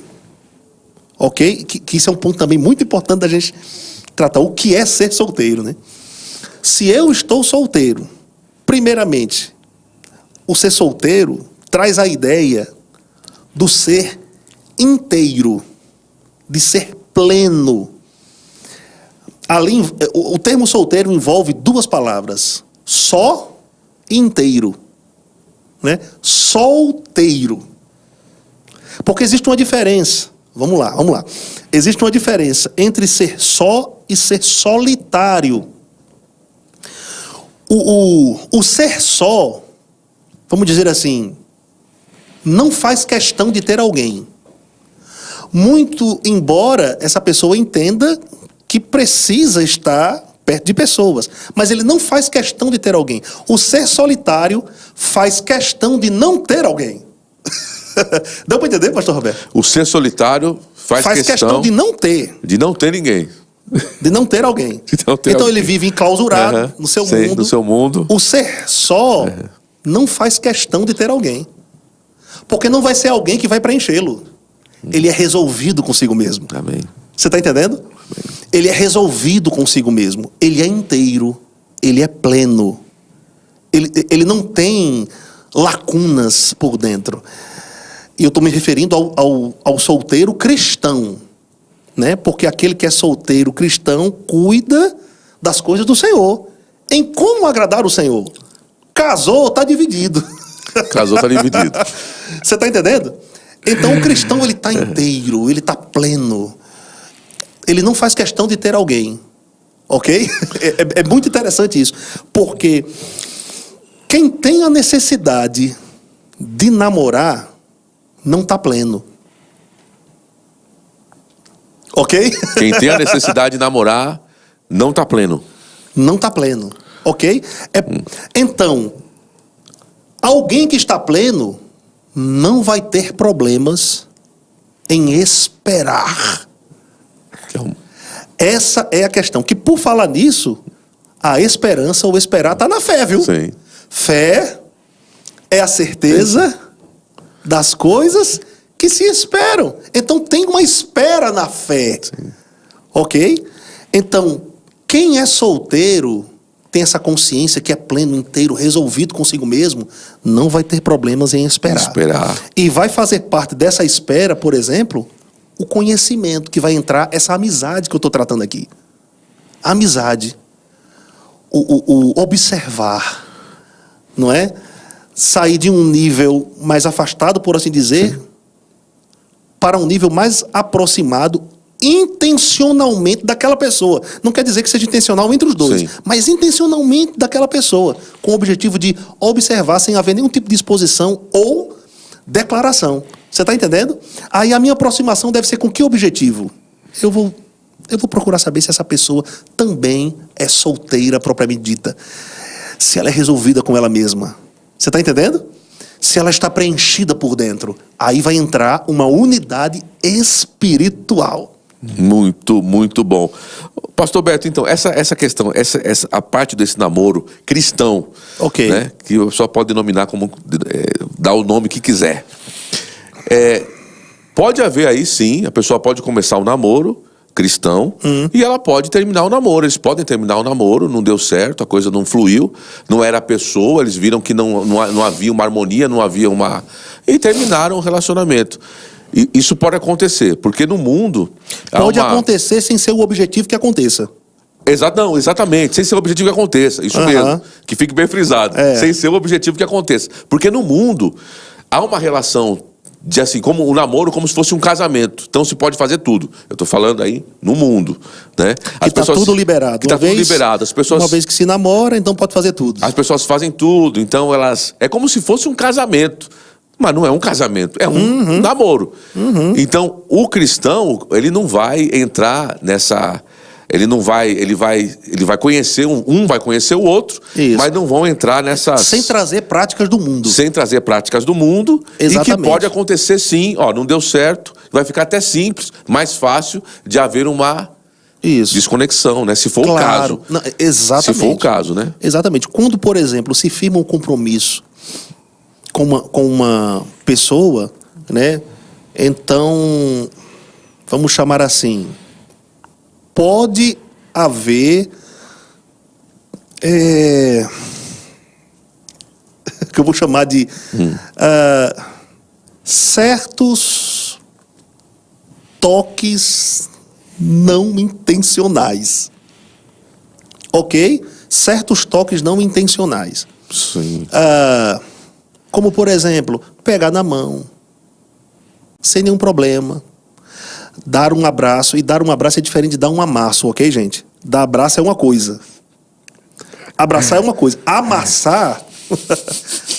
ok? Que isso é um ponto também muito importante da gente tratar. O que é ser solteiro, né? Se eu estou solteiro, primeiramente, o ser solteiro traz a ideia do ser inteiro, de ser pleno. Ali, o termo solteiro envolve duas palavras: só e inteiro. Né? Solteiro. Porque existe uma diferença. Vamos lá. Existe uma diferença entre ser só e ser solitário. O ser só, vamos dizer assim, não faz questão de ter alguém. Muito embora essa pessoa entenda que precisa estar perto de pessoas, mas ele não faz questão de ter alguém. O ser solitário faz questão de não ter alguém. Deu para entender, pastor Roberto? O ser solitário faz questão de não ter. De não ter ninguém. De não ter alguém. Não ter então alguém. ele vive enclausurado no seu mundo. No seu mundo. O ser só não faz questão de ter alguém. Porque não vai ser alguém que vai preenchê-lo. Ele é resolvido consigo mesmo. Amém. Você está entendendo? Amém. Ele é resolvido consigo mesmo. Ele é inteiro. Ele é pleno. Ele não tem lacunas por dentro. E eu estou me referindo ao solteiro cristão, né? Porque aquele que é solteiro cristão cuida das coisas do Senhor. Em como agradar o Senhor? Casou, está dividido. Casou, está dividido. Você está entendendo? Então o cristão, ele está inteiro, ele está pleno. Ele não faz questão de ter alguém. Ok? É muito interessante isso. Porque quem tem a necessidade de namorar não está pleno. Ok? Quem tem a necessidade de namorar não está pleno. Não está pleno. Ok? Então, alguém que está pleno não vai ter problemas em esperar. Essa é a questão. Que por falar nisso, a esperança ou esperar está na fé, viu? Sim. Fé é a certeza das coisas que se esperam. Então tem uma espera na fé. Sim. Ok? Então, quem é solteiro tem essa consciência que é pleno, inteiro, resolvido consigo mesmo, não vai ter problemas em esperar. E vai fazer parte dessa espera, por exemplo, o conhecimento, que vai entrar essa amizade que eu estou tratando aqui. A amizade. O observar, não é? Sair de um nível mais afastado, por assim dizer, para um nível mais aproximado, intencionalmente daquela pessoa. Não quer dizer que seja intencional entre os dois, mas intencionalmente daquela pessoa, com o objetivo de observar sem haver nenhum tipo de exposição ou declaração. Você está entendendo? Aí a minha aproximação deve ser com que objetivo? Eu vou procurar saber se essa pessoa também é solteira propriamente dita. Se ela é resolvida com ela mesma. Você está entendendo? Se ela está preenchida por dentro. Aí vai entrar uma unidade espiritual. Muito, muito bom. Pastor Beto, então, essa questão, a parte desse namoro cristão, né, que o pessoal pode denominar como, dar o nome que quiser. Pode haver aí, sim, a pessoa pode começar um namoro cristão e ela pode terminar o namoro. Eles podem terminar o namoro, não deu certo, a coisa não fluiu, não era a pessoa, eles viram que não havia uma harmonia, não havia uma... E terminaram o relacionamento. E isso pode acontecer, porque no mundo... Pode acontecer sem ser o objetivo que aconteça. Exatamente, sem ser o objetivo que aconteça. Isso mesmo, que fique bem frisado. Sem ser o objetivo que aconteça. Porque no mundo há uma relação de assim, como o namoro, como se fosse um casamento. Então se pode fazer tudo. Eu estou falando aí no mundo, né? Que está tudo liberado. Que está tudo liberado. As pessoas, uma vez que se namora, então pode fazer tudo. As pessoas fazem tudo, então elas... É como se fosse um casamento. Mas não é um casamento, é um namoro. Então, o cristão, ele não vai entrar nessa... Ele vai conhecer um vai conhecer o outro, mas não vão entrar nessas... Sem trazer práticas do mundo. Sem trazer práticas do mundo. Exatamente. E que pode acontecer sim, não deu certo, vai ficar até simples, mais fácil de haver uma desconexão, né? Se for o caso. Não, exatamente. Se for o caso, né? Exatamente. Quando, por exemplo, se firma um compromisso com uma pessoa, né? Então, vamos chamar assim, pode haver que eu vou chamar de certos toques não intencionais. Ok? Certos toques não intencionais. Sim. Como, por exemplo, pegar na mão, sem nenhum problema. Dar um abraço. E dar um abraço é diferente de dar um amasso, ok, gente? Dar abraço é uma coisa. Abraçar é uma coisa. Amassar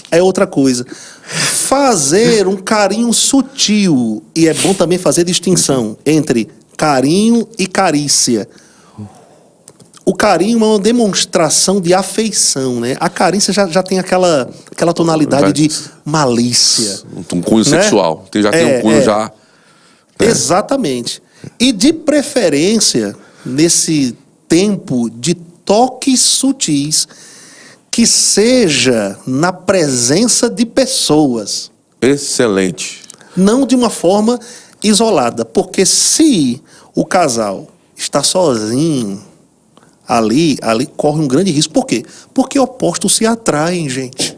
é outra coisa. Fazer um carinho sutil. E é bom também fazer distinção entre carinho e carícia. O carinho é uma demonstração de afeição, né? A carícia já tem aquela tonalidade de malícia. Um cunho sexual. Já tem um cunho já... Exatamente. E de preferência, nesse tempo de toques sutis, que seja na presença de pessoas. Excelente. Não de uma forma isolada. Porque se o casal está sozinho... Ali corre um grande risco. Por quê? Porque opostos se atraem, gente.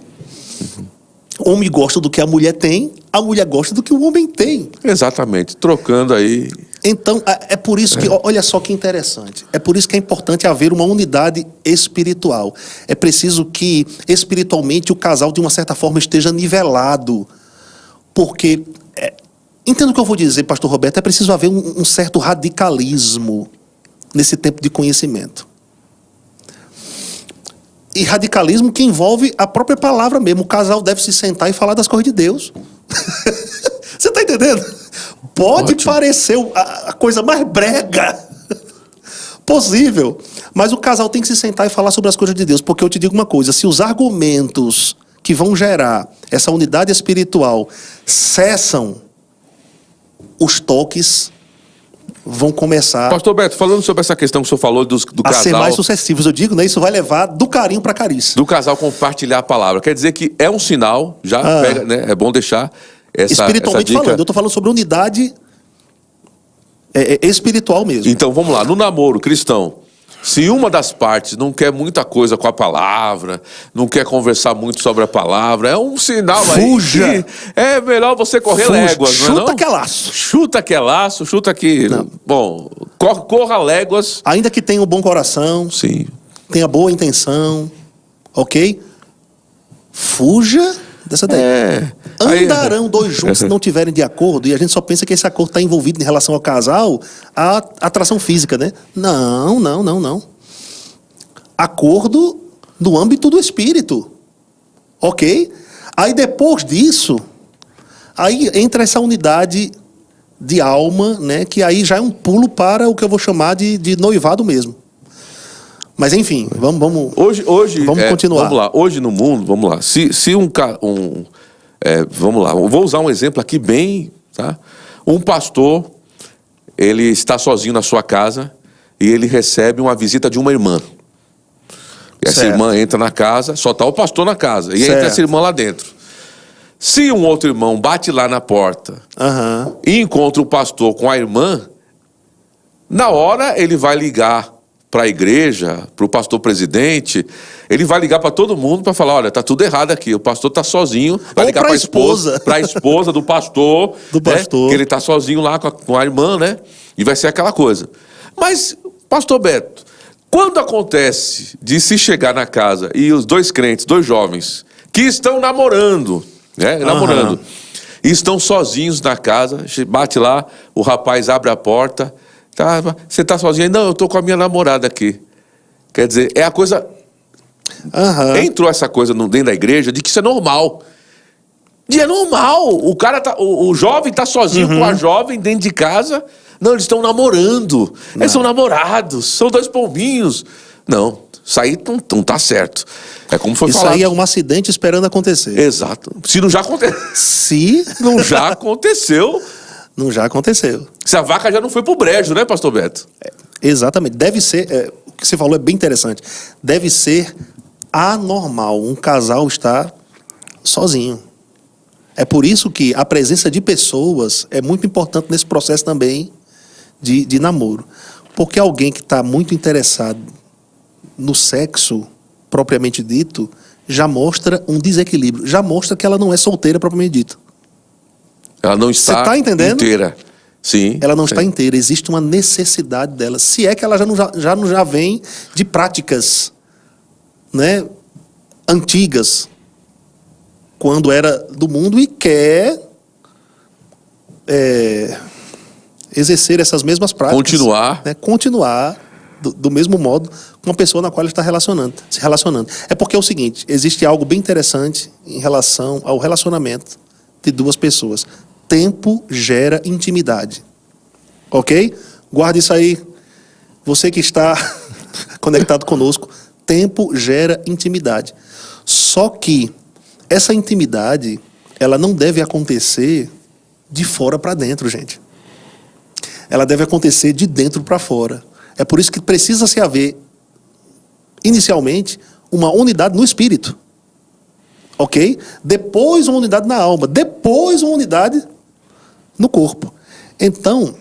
O homem gosta do que a mulher tem, a mulher gosta do que o homem tem. Exatamente, trocando aí. Então, é por isso que, olha só que interessante, é por isso que é importante haver uma unidade espiritual. É preciso que, espiritualmente, o casal, de uma certa forma, esteja nivelado. Porque, entendo o que eu vou dizer, pastor Roberto, é preciso haver um certo radicalismo nesse tempo de conhecimento. E radicalismo que envolve a própria palavra mesmo. O casal deve se sentar e falar das coisas de Deus. Você está entendendo? Pode parecer a coisa mais brega possível, mas o casal tem que se sentar e falar sobre as coisas de Deus. Porque eu te digo uma coisa, se os argumentos que vão gerar essa unidade espiritual cessam, os toques vão começar... Pastor Beto, falando sobre essa questão que o senhor falou do casal... A ser mais sucessivos, eu digo, né? Isso vai levar do carinho para a carícia. Do casal compartilhar a palavra. Quer dizer que é um sinal, pega, né? É bom deixar espiritualmente essa dica. Falando, eu estou falando sobre unidade espiritual mesmo. Então, vamos lá. No namoro cristão, Se uma das partes não quer muita coisa com a palavra, não quer conversar muito sobre a palavra, é um sinal Fuja. aí que é melhor você correr Fuja. léguas, não é não? Chuta que é laço. Chuta que é laço, chuta que... Não. Bom, corra léguas. Ainda que tenha um bom coração, Sim. tenha boa intenção, ok? Fuja dessa daí. Andarão dois juntos se não tiverem de acordo, e a gente só pensa que esse acordo está envolvido em relação ao casal, a atração física, né? Não. Acordo no âmbito do espírito, ok? Aí depois disso, aí entra essa unidade de alma, né? Que aí já é um pulo para o que eu vou chamar de noivado mesmo. Mas enfim, vamos Hoje continuar. Vamos lá. Hoje no mundo, vamos lá. Se vamos lá. Eu vou usar um exemplo aqui bem, tá? Um pastor, ele está sozinho na sua casa e ele recebe uma visita de uma irmã. E essa Certo. irmã entra na casa, só está o pastor na casa e Certo. entra essa irmã lá dentro. Se um outro irmão bate lá na porta Aham. e encontra o pastor com a irmã, na hora ele vai ligar para a igreja, para o pastor presidente, ele vai ligar para todo mundo para falar, olha, tá tudo errado aqui, o pastor tá sozinho, vai Ou ligar pra para a esposa do pastor, Do pastor. Né, que ele tá sozinho lá com a irmã, né? E vai ser aquela coisa. Mas, pastor Beto, quando acontece de se chegar na casa e os dois crentes, dois jovens, que estão namorando, né? Namorando, e estão sozinhos na casa, bate lá, o rapaz abre a porta, tá, você tá sozinho aí? Não, eu tô com a minha namorada aqui. Quer dizer, é a coisa... Entrou essa coisa dentro da igreja de que isso é normal. E é normal. O jovem tá sozinho com a jovem dentro de casa. Não, eles estão namorando. Eles são namorados, são dois pombinhos. Não, isso aí não tá certo. É como foi falado. Isso aí é um acidente esperando acontecer. Exato. Se não já aconteceu. Se Não já aconteceu. não já aconteceu. Se a vaca já não foi pro brejo, né, pastor Beto? Exatamente. Deve ser, o que você falou é bem interessante. Deve ser anormal um casal estar sozinho. É por isso que a presença de pessoas é muito importante nesse processo também de namoro. Porque alguém que está muito interessado no sexo propriamente dito já mostra um desequilíbrio, já mostra que ela não é solteira propriamente dito. Ela não está Você tá entendendo? inteira. Sim. Ela não está inteira, existe uma necessidade dela. Se é que ela já vem de práticas, né, antigas, quando era do mundo, e quer exercer essas mesmas práticas. Continuar. Né, continuar do mesmo modo com a pessoa na qual ele está se relacionando. É porque é o seguinte, existe algo bem interessante em relação ao relacionamento de duas pessoas. Tempo gera intimidade. Ok? Guarde isso aí. Você que está conectado conosco. Tempo gera intimidade. Só que essa intimidade, ela não deve acontecer de fora para dentro, gente. Ela deve acontecer de dentro para fora. É por isso que precisa se haver, inicialmente, uma unidade no espírito. Ok? Depois uma unidade na alma. Depois uma unidade no corpo. Então,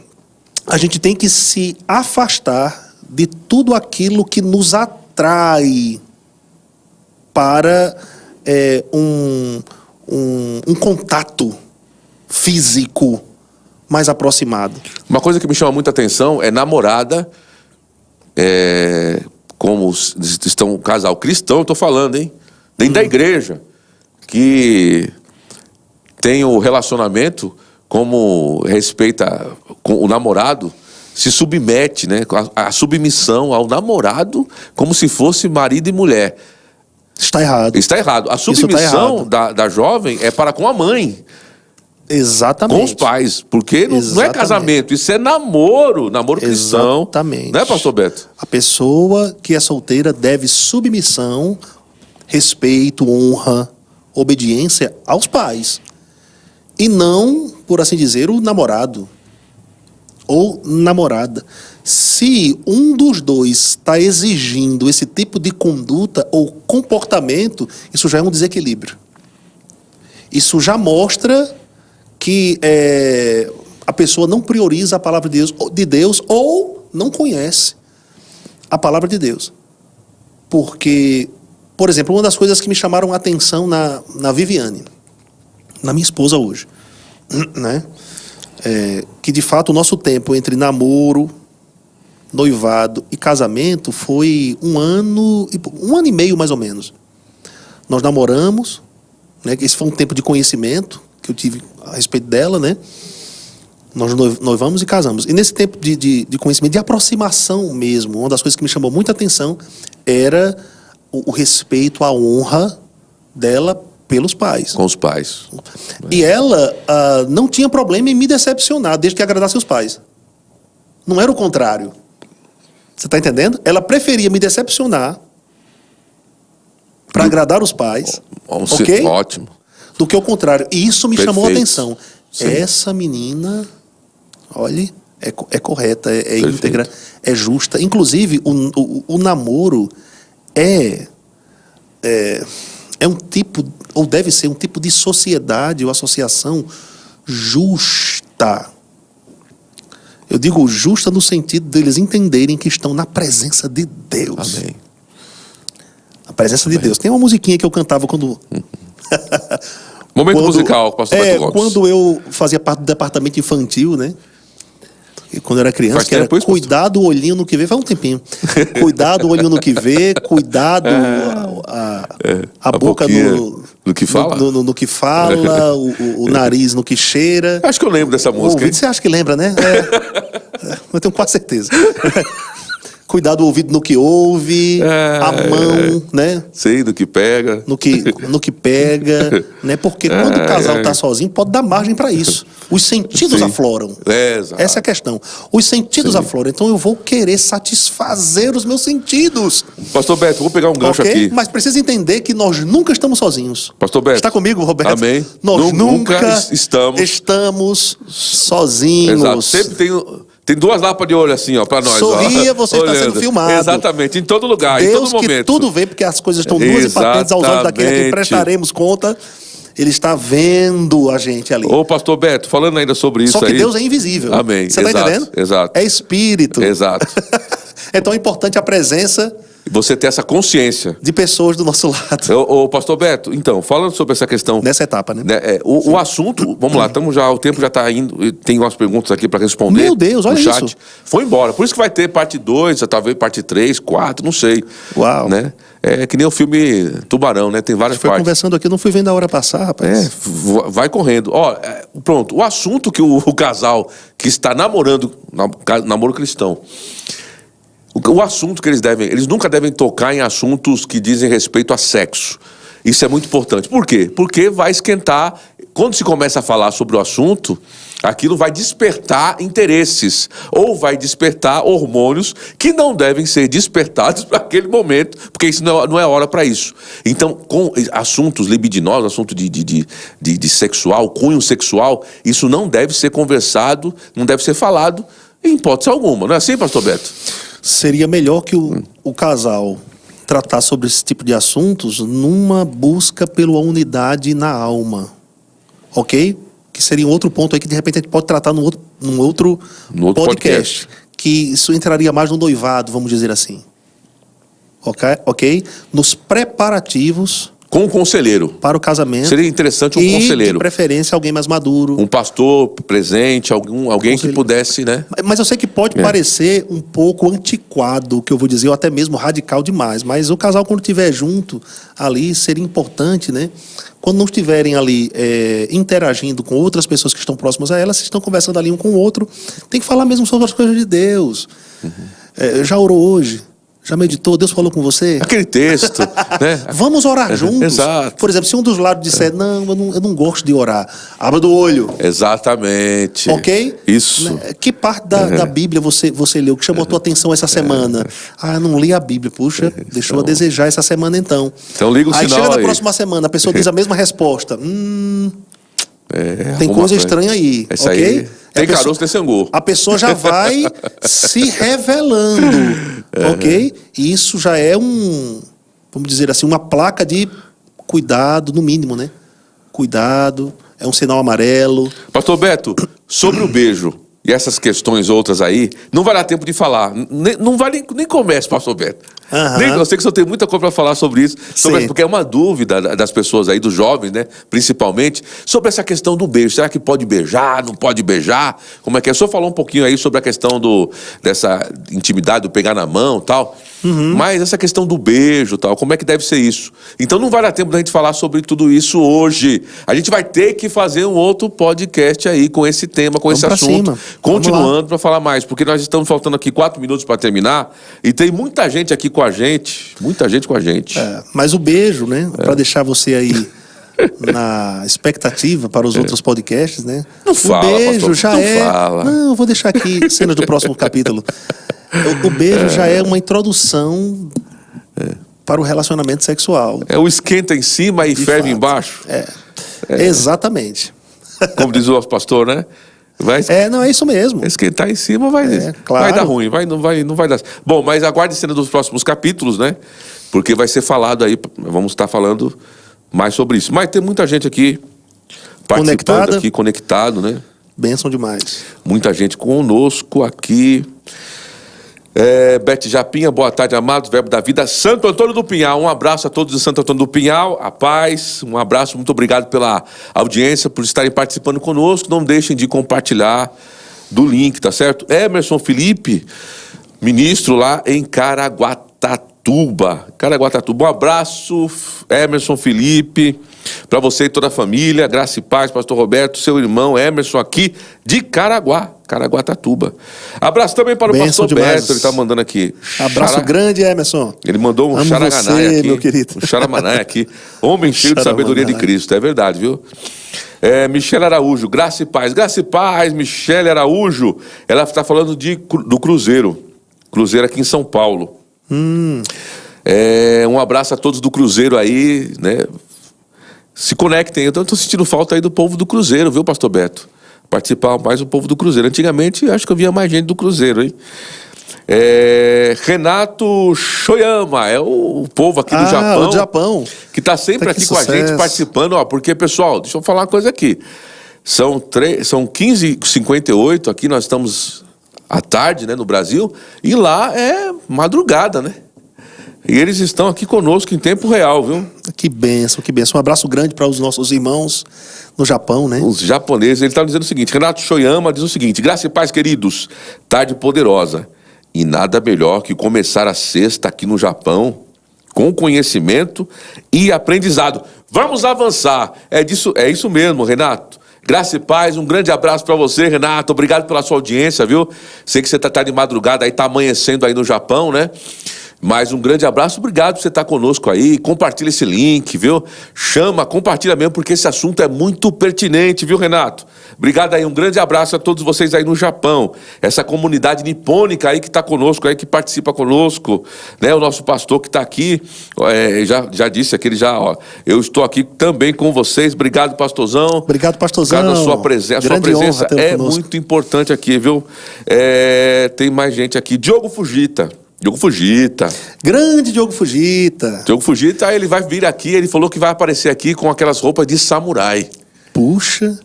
a gente tem que se afastar de tudo aquilo que nos atrai para um contato físico mais aproximado. Uma coisa que me chama muita atenção é namorada, como estão um casal cristão, eu tô falando, hein? Dentro da igreja, que tem o relacionamento como respeita com o namorado, se submete, né? A submissão ao namorado como se fosse marido e mulher. Está errado. Está errado. A Isso tá submissão errado. da jovem é para com a mãe, Exatamente. com os pais, porque não é Exatamente. casamento, isso é namoro cristão. Exatamente. Né, pastor Beto? A pessoa que é solteira deve submissão, respeito, honra, obediência aos pais. E não, por assim dizer, o namorado ou namorada. Se um dos dois está exigindo esse tipo de conduta ou comportamento, isso já é um desequilíbrio. Isso já mostra que a pessoa não prioriza a palavra de Deus ou não conhece. A palavra de Deus. Porque, por exemplo, uma das coisas que me chamaram a atenção na Viviane, na minha esposa hoje, né? Que de fato o nosso tempo entre namoro, noivado e casamento foi 1 ano e meio mais ou menos. Nós namoramos, né? Esse foi um tempo de conhecimento que eu tive a respeito dela, né? Nós noivamos e casamos. E nesse tempo de conhecimento, de aproximação mesmo, uma das coisas que me chamou muita atenção era o respeito, a honra dela pelos pais. Com os pais. E ela não tinha problema em me decepcionar, desde que agradasse os pais. Não era o contrário. Você está entendendo? Ela preferia me decepcionar para agradar os pais, ok? Ótimo. Do que o contrário. E isso me chamou a atenção. Sim. Essa menina, olhe, é correta, é íntegra, é justa. Inclusive, o namoro é um tipo, ou deve ser um tipo de sociedade ou associação justa. Eu digo justa no sentido deles entenderem que estão na presença de Deus. Amém. Na presença de Deus. Tem uma musiquinha que eu cantava quando... Momento musical, pastor Beto Gomes. Quando eu fazia parte do departamento infantil, né? E quando eu era criança, Faz que era tempo isso, cuidado o olhinho no que vê, faz um tempinho. Cuidado o olhinho no que vê, cuidado a boca no que fala, no que fala, o nariz no que cheira. Acho que eu lembro dessa música. Ouvido, você acha que lembra, né? Eu tenho quase certeza. Cuidado o ouvido no que ouve, a mão, né? Sei, do que pega. No que pega, né? Porque quando o casal está sozinho, pode dar margem para isso. Os sentidos afloram. Exato. Essa é a questão. Os sentidos afloram. Então eu vou querer satisfazer os meus sentidos. Pastor Beto, vou pegar um gancho aqui. Mas precisa entender que nós nunca estamos sozinhos. Pastor Beto. Está comigo, Roberto? Amém. Nós nunca estamos sozinhos. Exato. Sempre tem 2 lapas de olho assim, ó, pra nós. Sorria, você está sendo filmado. Exatamente, em todo lugar, Deus, em todo momento. que tudo vê, porque as coisas estão nuas e patentes aos olhos daquele a quem prestaremos conta. Ele está vendo a gente ali. Ô, pastor Beto, falando ainda sobre isso aí... Só que Deus é invisível. Amém. Você está entendendo? Exato. É espírito. Exato. É tão importante a presença... Você ter essa consciência. De pessoas do nosso lado. Ô, pastor Beto, então, falando sobre essa questão... Nessa etapa, né? O assunto, vamos lá, o tempo já está indo, tem umas perguntas aqui para responder. Meu Deus, olha no chat. isso. Foi embora, por isso que vai ter parte 2, talvez parte 3, 4, não sei. Uau. Né? É que nem o filme Tubarão, né? Tem várias partes. Conversando aqui, eu não fui vendo a hora passar, rapaz. Vai correndo. Ó, pronto, o assunto que o casal que está namorando, namoro cristão... O assunto que eles nunca devem tocar em assuntos que dizem respeito a sexo. Isso é muito importante. Por quê? Porque vai esquentar, quando se começa a falar sobre o assunto, aquilo vai despertar interesses, ou vai despertar hormônios que não devem ser despertados para aquele momento, porque isso não é hora para isso. Então, com assuntos libidinosos, assunto de sexual, cunho sexual, isso não deve ser conversado, não deve ser falado em hipótese alguma. Não é assim, pastor Beto? Seria melhor que o casal tratar sobre esse tipo de assuntos numa busca pela unidade na alma. Ok? Que seria um outro ponto aí que de repente a gente pode tratar num outro podcast. Que isso entraria mais no noivado, vamos dizer assim. Ok? Nos preparativos... Com um conselheiro. Para o casamento. Seria interessante um conselheiro. De preferência, alguém mais maduro. Um pastor presente, alguém que pudesse, né? Mas eu sei que pode parecer um pouco antiquado, o que eu vou dizer, ou até mesmo radical demais. Mas o casal, quando estiver junto ali, seria importante, né? Quando não estiverem ali interagindo com outras pessoas que estão próximas a elas, se estão conversando ali um com o outro, tem que falar mesmo sobre as coisas de Deus. Já orou hoje? Já meditou? Deus falou com você? Aquele texto, né? Vamos orar juntos. Exato. Por exemplo, se um dos lados disser, não, eu não gosto de orar, abra do olho. Exatamente. Ok? Isso. Que parte da Bíblia você leu, que chamou a tua atenção essa semana? Eu não li a Bíblia. Puxa, deixou a desejar essa semana então. Então liga o sinal aí. Aí chega na próxima semana, a pessoa diz a mesma resposta. Tem coisa estranha aí. Essa ok? Aí tem caroço, tem sangu. A pessoa já vai se revelando. Ok? E isso já é vamos dizer assim, uma placa de cuidado, no mínimo, né? Cuidado, é um sinal amarelo. Pastor Beto, sobre o beijo e essas questões outras aí, não vai dar tempo de falar. Não vai nem comece, pastor Beto. Eu sei que o senhor tem muita coisa para falar sobre isso, porque é uma dúvida das pessoas aí, dos jovens, né, principalmente, sobre essa questão do beijo. Será que pode beijar, não pode beijar? Como é que é? O senhor falou um pouquinho aí sobre a questão dessa intimidade, do pegar na mão e tal, mas essa questão do beijo e tal, como é que deve ser isso? Então não vai dar tempo da gente falar sobre tudo isso hoje. A gente vai ter que fazer um outro podcast aí com esse tema, com esse assunto, continuando para falar mais, porque nós estamos faltando aqui 4 minutos para terminar e tem muita gente aqui com a gente, mas o beijo, né, para deixar você aí na expectativa para os outros podcasts, né? Não fala, o beijo pastor, já fala. Não, eu vou deixar aqui cenas do próximo capítulo. O beijo já é uma introdução para o relacionamento sexual. É o esquenta em cima e ferve embaixo. Exatamente. Como diz o nosso pastor, né? Não, é isso mesmo. Esquentar em cima vai dar ruim, não vai dar. Bom, mas aguarde a cena dos próximos capítulos, né? Porque vai ser falado aí, vamos estar falando mais sobre isso. Mas tem muita gente aqui participando, conectado, né? Bênção demais. Muita gente conosco aqui. Bete Japinha, boa tarde, amados, Verbo da Vida. Santo Antônio do Pinhal, um abraço a todos de Santo Antônio do Pinhal, a paz, um abraço, muito obrigado pela audiência, por estarem participando conosco. Não deixem de compartilhar do link, tá certo? Emerson Felipe, ministro lá em Caraguatatuba. Um abraço, Emerson Felipe, para você e toda a família. Graça e paz, pastor Roberto, seu irmão Emerson aqui de Caraguatatuba. Abraço também para o pastor Beto, ele está mandando aqui. Abraço grande, Emerson. Ele mandou um xaraganai aqui. Meu querido. Um xaramanai aqui. Homem cheio de sabedoria de Cristo, é verdade, viu? Michele Araújo, graça e paz. Graça e paz, Michele Araújo. Ela está falando do Cruzeiro. Cruzeiro aqui em São Paulo. Um abraço a todos do Cruzeiro aí, né? Se conectem. Eu estou sentindo falta aí do povo do Cruzeiro, viu, pastor Beto? Participar mais do povo do Cruzeiro. Antigamente, acho que eu via mais gente do Cruzeiro, hein? Renato Shoyama, é o povo aqui do Japão. Do Japão. Que está sempre aqui com a gente, participando. Ó, porque, pessoal, deixa eu falar uma coisa aqui. São 15h58, aqui nós estamos à tarde, né, no Brasil, e lá é madrugada, né? E eles estão aqui conosco em tempo real, viu? Que bênção, que bênção. Um abraço grande para os nossos irmãos no Japão, né? Os japoneses. Ele está dizendo o seguinte, Renato Shoyama diz o seguinte: graça e paz, queridos, tarde poderosa. E nada melhor que começar a sexta aqui no Japão com conhecimento e aprendizado. Vamos avançar. É isso mesmo, Renato. Graça e paz, um grande abraço para você, Renato. Obrigado pela sua audiência, viu? Sei que você tá de madrugada aí, tá amanhecendo aí no Japão, né? Mas um grande abraço, obrigado por você estar conosco aí. Compartilha esse link, viu? Compartilha mesmo, porque esse assunto é muito pertinente, viu, Renato? Obrigado aí, um grande abraço a todos vocês aí no Japão. Essa comunidade nipônica aí que está conosco, aí que participa conosco, né? O nosso pastor que está aqui, já disse aqui, eu estou aqui também com vocês. Obrigado, pastorzão. Obrigado, pastorzão. Obrigado a sua presença. A sua presença é muito importante aqui, viu? Tem mais gente aqui. Diogo Fujita. Grande Diogo Fujita. Diogo Fujita, ele vai vir aqui, ele falou que vai aparecer aqui com aquelas roupas de samurai. Puxa,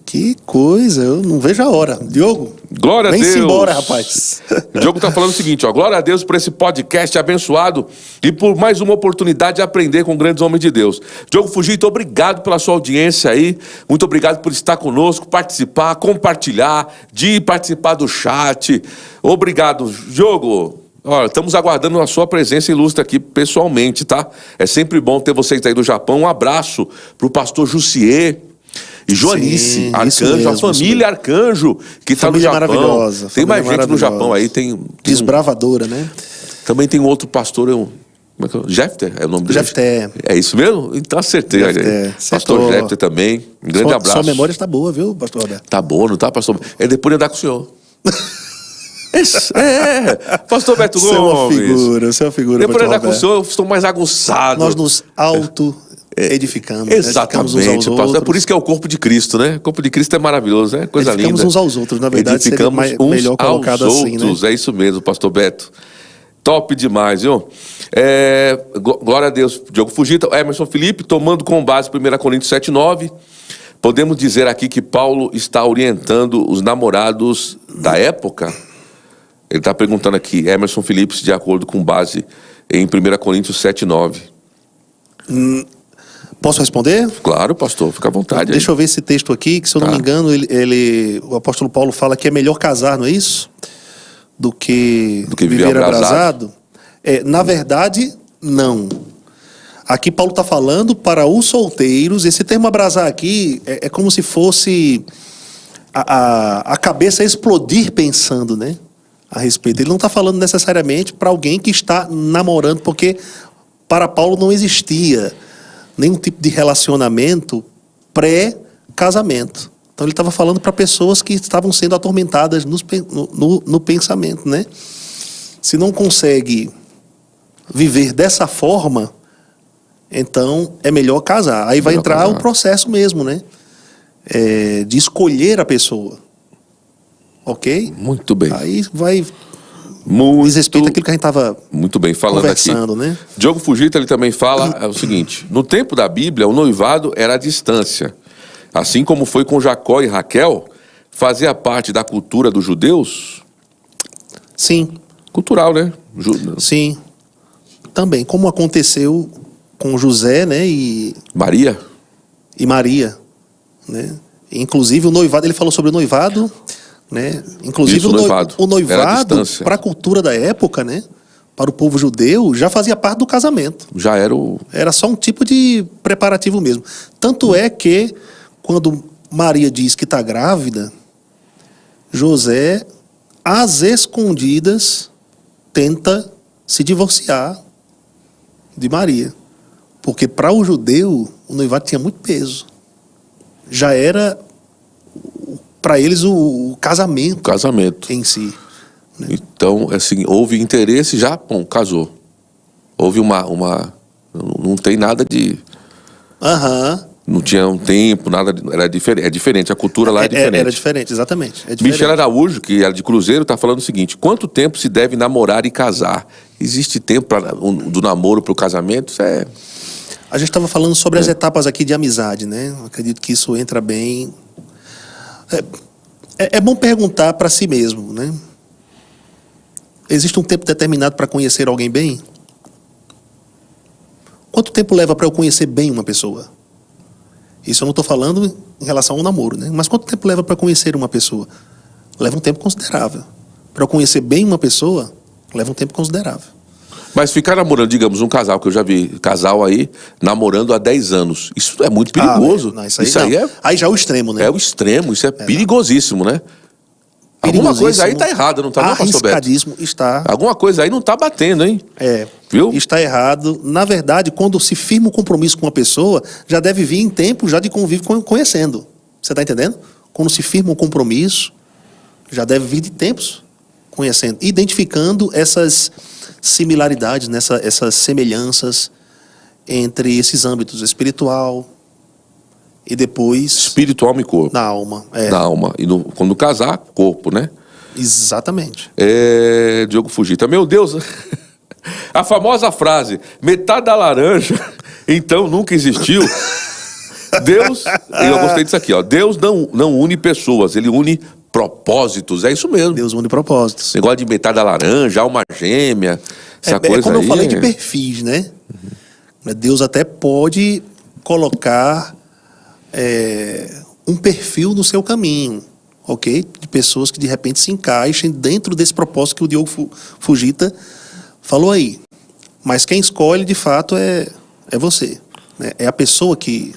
que coisa, eu não vejo a hora. Diogo, glória a Deus. Vem-se embora, rapaz. O Diogo tá falando o seguinte, ó, glória a Deus por esse podcast abençoado e por mais uma oportunidade de aprender com grandes homens de Deus. Diogo Fujita, obrigado pela sua audiência aí, muito obrigado por estar conosco, participar, compartilhar, de participar do chat. Obrigado, Diogo. Olha, estamos aguardando a sua presença ilustre aqui pessoalmente, tá? É sempre bom ter vocês aí do Japão. Um abraço pro pastor Jussier e Joanice, Arcanjo, a família Arcanjo, que está no Japão. Maravilhosa. Tem mais gente no Japão aí, tem desbravadora, né? Também tem um outro pastor, como é que é? Jefter, é o nome dele? Jefter. É isso mesmo? Então acertei. Pastor Jefter também. Um grande abraço. Sua memória está boa, viu, pastor Roberto? Tá boa, não tá, pastor? Depois de andar com o senhor. Pastor Beto Gomes. Você é uma figura. Depois de andar com o senhor, eu estou mais aguçado. Nós nos edificamos. Exatamente, uns aos outros. É por isso que é o corpo de Cristo, né? O corpo de Cristo é maravilhoso, né? Coisa linda. Edificamos uns aos outros, na verdade, edificamos seria melhor colocado assim, né? É isso mesmo, pastor Beto. Top demais, viu? Glória a Deus. Diogo Fujita, Emerson Felipe, tomando como base 1 Coríntios 7:9. podemos dizer aqui que Paulo está orientando os namorados da época? Ele está perguntando aqui, Emerson Phillips, de acordo com base em 1 Coríntios 7:9. Posso responder? Claro, pastor, fica à vontade. Deixa eu ver esse texto aqui, que se eu não me engano, o apóstolo Paulo fala que é melhor casar, não é isso? Do que viver abrasado. Na verdade, não. Aqui Paulo está falando para os solteiros. Esse termo abrasar aqui é como se fosse a cabeça explodir pensando, né, a respeito. Ele não está falando necessariamente para alguém que está namorando, porque para Paulo não existia nenhum tipo de relacionamento pré-casamento. Então ele estava falando para pessoas que estavam sendo atormentadas no pensamento, né? Se não consegue viver dessa forma, então é melhor casar. Aí vai entrar o processo mesmo, né? De escolher a pessoa. Ok? Muito bem. Aí vai... Diz respeito àquilo que a gente estava muito bem falando conversando, aqui. Né? Diogo Fujita, ele também fala o seguinte: no tempo da Bíblia, o noivado era à distância. Assim como foi com Jacó e Raquel, fazia parte da cultura dos judeus? Sim. Cultural, né? Sim. Também, como aconteceu com José, né, e Maria, né? Inclusive o noivado, ele falou sobre o noivado, né? Inclusive isso, o noivado para a cultura da época, né, para o povo judeu, já fazia parte do casamento. Já era só um tipo de preparativo mesmo. Tanto é que quando Maria diz que está grávida, José, às escondidas, tenta se divorciar de Maria. Porque para o judeu, o noivado tinha muito peso. Já era, para eles, o casamento. Em si. Né? Então, assim, houve interesse, já, bom, casou. Houve não tem nada de... Não tinha um tempo, nada, era diferente. É diferente, a cultura lá é diferente. Era diferente, exatamente. É diferente. Michel Araújo, que era de Cruzeiro, está falando o seguinte: quanto tempo se deve namorar e casar? Existe tempo do namoro para o casamento? Isso é... A gente estava falando sobre as etapas aqui de amizade, né? Acredito que isso entra bem. É bom perguntar para si mesmo, né? Existe um tempo determinado para conhecer alguém bem? Quanto tempo leva para eu conhecer bem uma pessoa? Isso eu não estou falando em relação ao namoro, né? Mas quanto tempo leva para conhecer uma pessoa? Leva um tempo considerável. Para eu conhecer bem uma pessoa, leva um tempo considerável. Mas ficar namorando, digamos, um casal, que eu já vi casal aí, namorando há 10 anos. Isso é muito perigoso. Isso aí é... Aí já é o extremo, né? É o extremo, isso é perigosíssimo, né? Alguma coisa aí tá errada, não tá, não, pastor Beto? Arriscadíssimo está. Alguma coisa aí não tá batendo, hein? Viu? Está errado. Na verdade, quando se firma um compromisso com uma pessoa, já deve vir em tempo já de convívio conhecendo. Você está entendendo? Quando se firma um compromisso, já deve vir de tempos conhecendo. Identificando essas similaridades, essas semelhanças entre esses âmbitos espiritual e depois... Espiritual e corpo. Na alma. Na alma. E quando casar, corpo, né? Exatamente. Diogo Fujita. Meu Deus, a famosa frase, metade da laranja, então nunca existiu. Deus, eu gostei disso aqui, ó. Deus não une pessoas, ele une propósitos. É isso mesmo. Deus une propósitos. Negócio de metade da laranja, alma gêmea, essa coisa aí. Como eu falei de perfis, né? Deus até pode colocar um perfil no seu caminho, ok? De pessoas que de repente se encaixem dentro desse propósito que o Diogo Fujita falou aí. Mas quem escolhe, de fato, é você. Né? É a pessoa que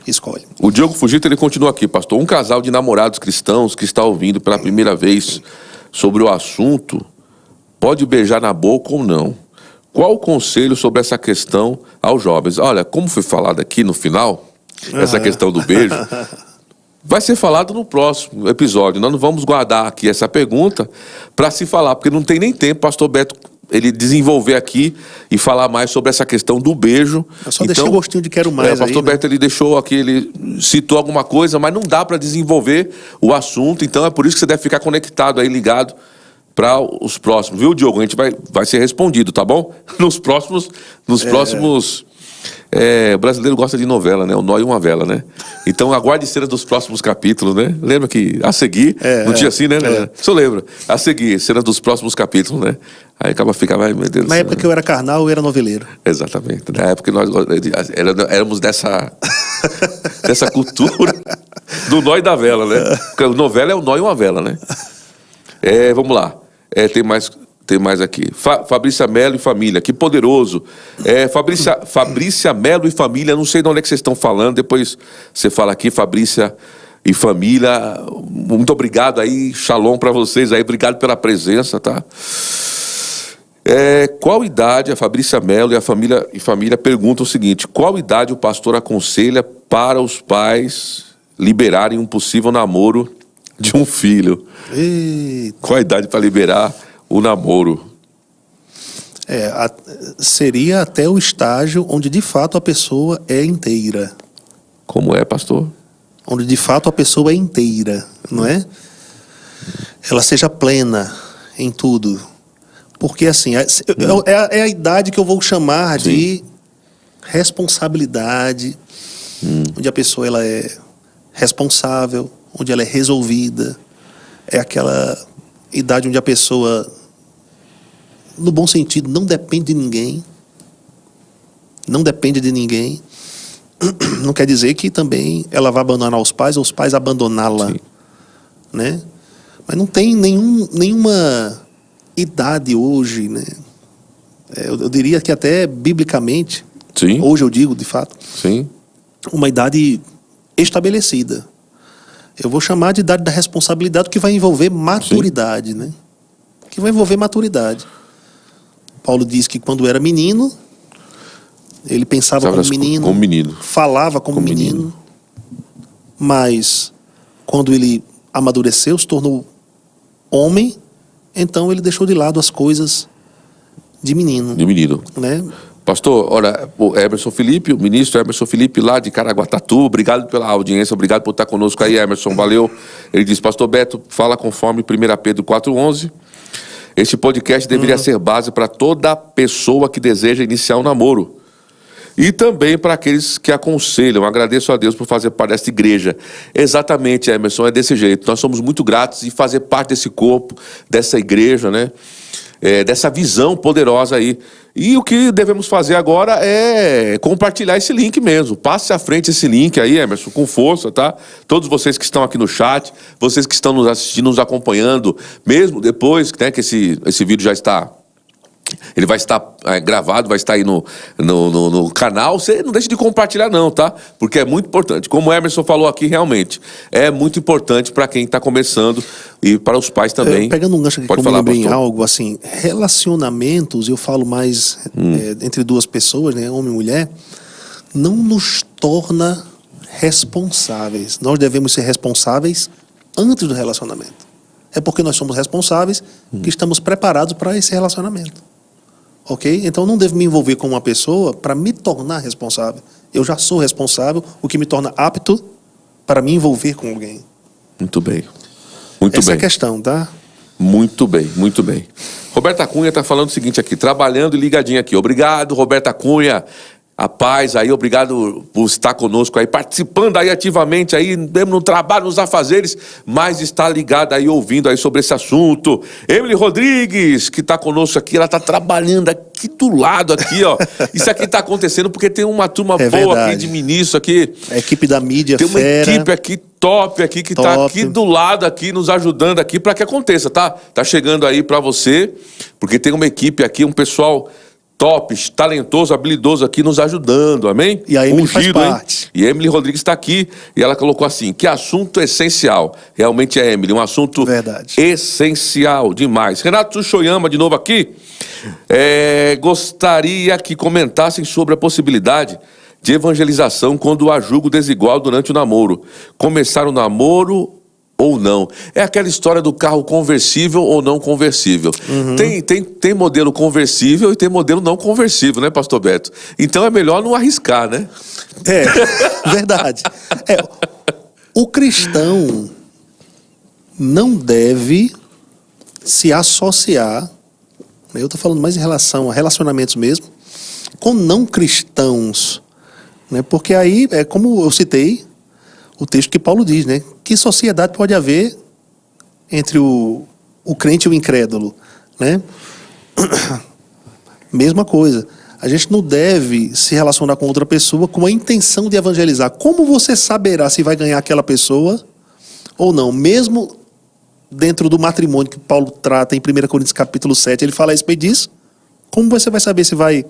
escolhe. O Diogo Fujita, ele continua aqui, pastor. Um casal de namorados cristãos que está ouvindo pela primeira vez sobre o assunto, pode beijar na boca ou não? Qual o conselho sobre essa questão aos jovens? Olha, como foi falado aqui no final, essa questão do beijo, vai ser falado no próximo episódio. Nós não vamos guardar aqui essa pergunta para se falar, porque não tem nem tempo, pastor Beto, ele desenvolver aqui e falar mais sobre essa questão do beijo. Eu só deixei o gostinho de quero mais. O pastor Beto, ele deixou aqui, ele citou alguma coisa, mas não dá para desenvolver o assunto, então é por isso que você deve ficar conectado aí, ligado para os próximos, viu, Diogo? A gente vai ser respondido, tá bom? Nos próximos O brasileiro gosta de novela, né? O nó e uma vela, né? Então aguarde cenas dos próximos capítulos, né? Lembra que a seguir, não tinha assim, né? O senhor lembra? A seguir, cenas dos próximos capítulos, né? Aí ficava, ai meu Deus. Na época que eu era carnal, eu era noveleiro. Exatamente. Na época que nós éramos dessa cultura do nó e da vela, né? Porque a novela é o nó e uma vela, né? Vamos lá. Tem mais aqui. Fabrícia Melo e família, que poderoso. Fabrícia Melo e família, não sei de onde é que vocês estão falando, depois você fala aqui, Fabrícia e família. Muito obrigado aí, shalom pra vocês aí, obrigado pela presença, tá? Qual idade, a Fabrícia Melo e a família perguntam o seguinte: qual idade o pastor aconselha para os pais liberarem um possível namoro de um filho? Eita. Qual a idade para liberar o namoro? Seria até o estágio onde de fato a pessoa é inteira. Como é, pastor? Onde de fato a pessoa é inteira, não é? Ela seja plena em tudo. Porque assim, é a idade que eu vou chamar de responsabilidade, onde a pessoa ela é responsável, onde ela é resolvida. É aquela idade onde a pessoa, no bom sentido, não depende de ninguém. Não depende de ninguém. Não quer dizer que também ela vai abandonar os pais ou os pais abandoná-la, né? Mas não tem nenhuma idade hoje, né? Eu diria que até biblicamente, hoje eu digo de fato, uma idade estabelecida. Eu vou chamar de idade da responsabilidade, que vai envolver maturidade, né? Que vai envolver maturidade. Paulo diz que quando era menino, ele pensava como menino, falava como menino, mas quando ele amadureceu, se tornou homem, então ele deixou de lado as coisas de menino. Né? Pastor, olha, o Emerson Felipe, o ministro Emerson Felipe, lá de Caraguatatuba, obrigado pela audiência, obrigado por estar conosco aí, Emerson, valeu. Ele diz: pastor Beto, fala conforme 1 Pedro 4,11. Este podcast deveria ser base para toda pessoa que deseja iniciar um namoro. E também para aqueles que aconselham. Agradeço a Deus por fazer parte dessa igreja. Exatamente, Emerson, é desse jeito. Nós somos muito gratos de fazer parte desse corpo, dessa igreja, né? Dessa visão poderosa aí. E o que devemos fazer agora é compartilhar esse link mesmo. Passe à frente esse link aí, Emerson, com força, tá? Todos vocês que estão aqui no chat, vocês que estão nos assistindo, nos acompanhando, mesmo depois, né, que esse vídeo já está... Ele vai estar gravado, vai estar aí no canal. Você não deixe de compartilhar não, tá? Porque é muito importante. Como o Emerson falou aqui, realmente, é muito importante para quem está começando e para os pais também. Pegando um gancho aqui, como eu lembrei em algo, assim, relacionamentos, eu falo mais entre duas pessoas, né, homem e mulher, não nos torna responsáveis. Nós devemos ser responsáveis antes do relacionamento. É porque nós somos responsáveis que estamos preparados para esse relacionamento. Ok? Então não devo me envolver com uma pessoa para me tornar responsável. Eu já sou responsável, o que me torna apto para me envolver com alguém. Muito bem. Muito Essa bem. é a questão, tá? Muito bem, muito bem. Roberta Cunha está falando o seguinte aqui, trabalhando e ligadinho aqui. Obrigado, Roberta Cunha. A paz aí, obrigado por estar conosco aí, participando aí ativamente aí, mesmo no trabalho, nos afazeres, mas está ligada aí, ouvindo aí sobre esse assunto. Emily Rodrigues, que está conosco aqui, ela está trabalhando aqui do lado aqui, ó. Isso aqui está acontecendo porque tem uma turma boa aqui de ministro aqui. A equipe da mídia tem uma equipe aqui top aqui, que está aqui do lado aqui, nos ajudando aqui para que aconteça, tá? Tá chegando aí para você, porque tem uma equipe aqui, um pessoal... top, talentoso, habilidoso aqui nos ajudando, amém? E a Emily faz parte. E a Emily Rodrigues está aqui e ela colocou assim, que assunto essencial. Realmente é, Emily, um assunto essencial demais. Renato Shoyama de novo aqui. Gostaria que comentassem sobre a possibilidade de evangelização quando há julgo desigual durante o namoro. Começar o namoro... ou não. É aquela história do carro conversível ou não conversível. Tem modelo conversível e tem modelo não conversível, né, pastor Beto? Então é melhor não arriscar, né? Verdade. O cristão não deve se associar, eu estou falando mais em relação a relacionamentos mesmo, com não cristãos Né? Porque aí, como eu citei, o texto que Paulo diz, né? Que sociedade pode haver entre o crente e o incrédulo, né? Mesma coisa. A gente não deve se relacionar com outra pessoa com a intenção de evangelizar. Como você saberá se vai ganhar aquela pessoa ou não? Mesmo dentro do matrimônio que Paulo trata em 1 Coríntios capítulo 7, ele fala a respeito disso. Como você vai saber se vai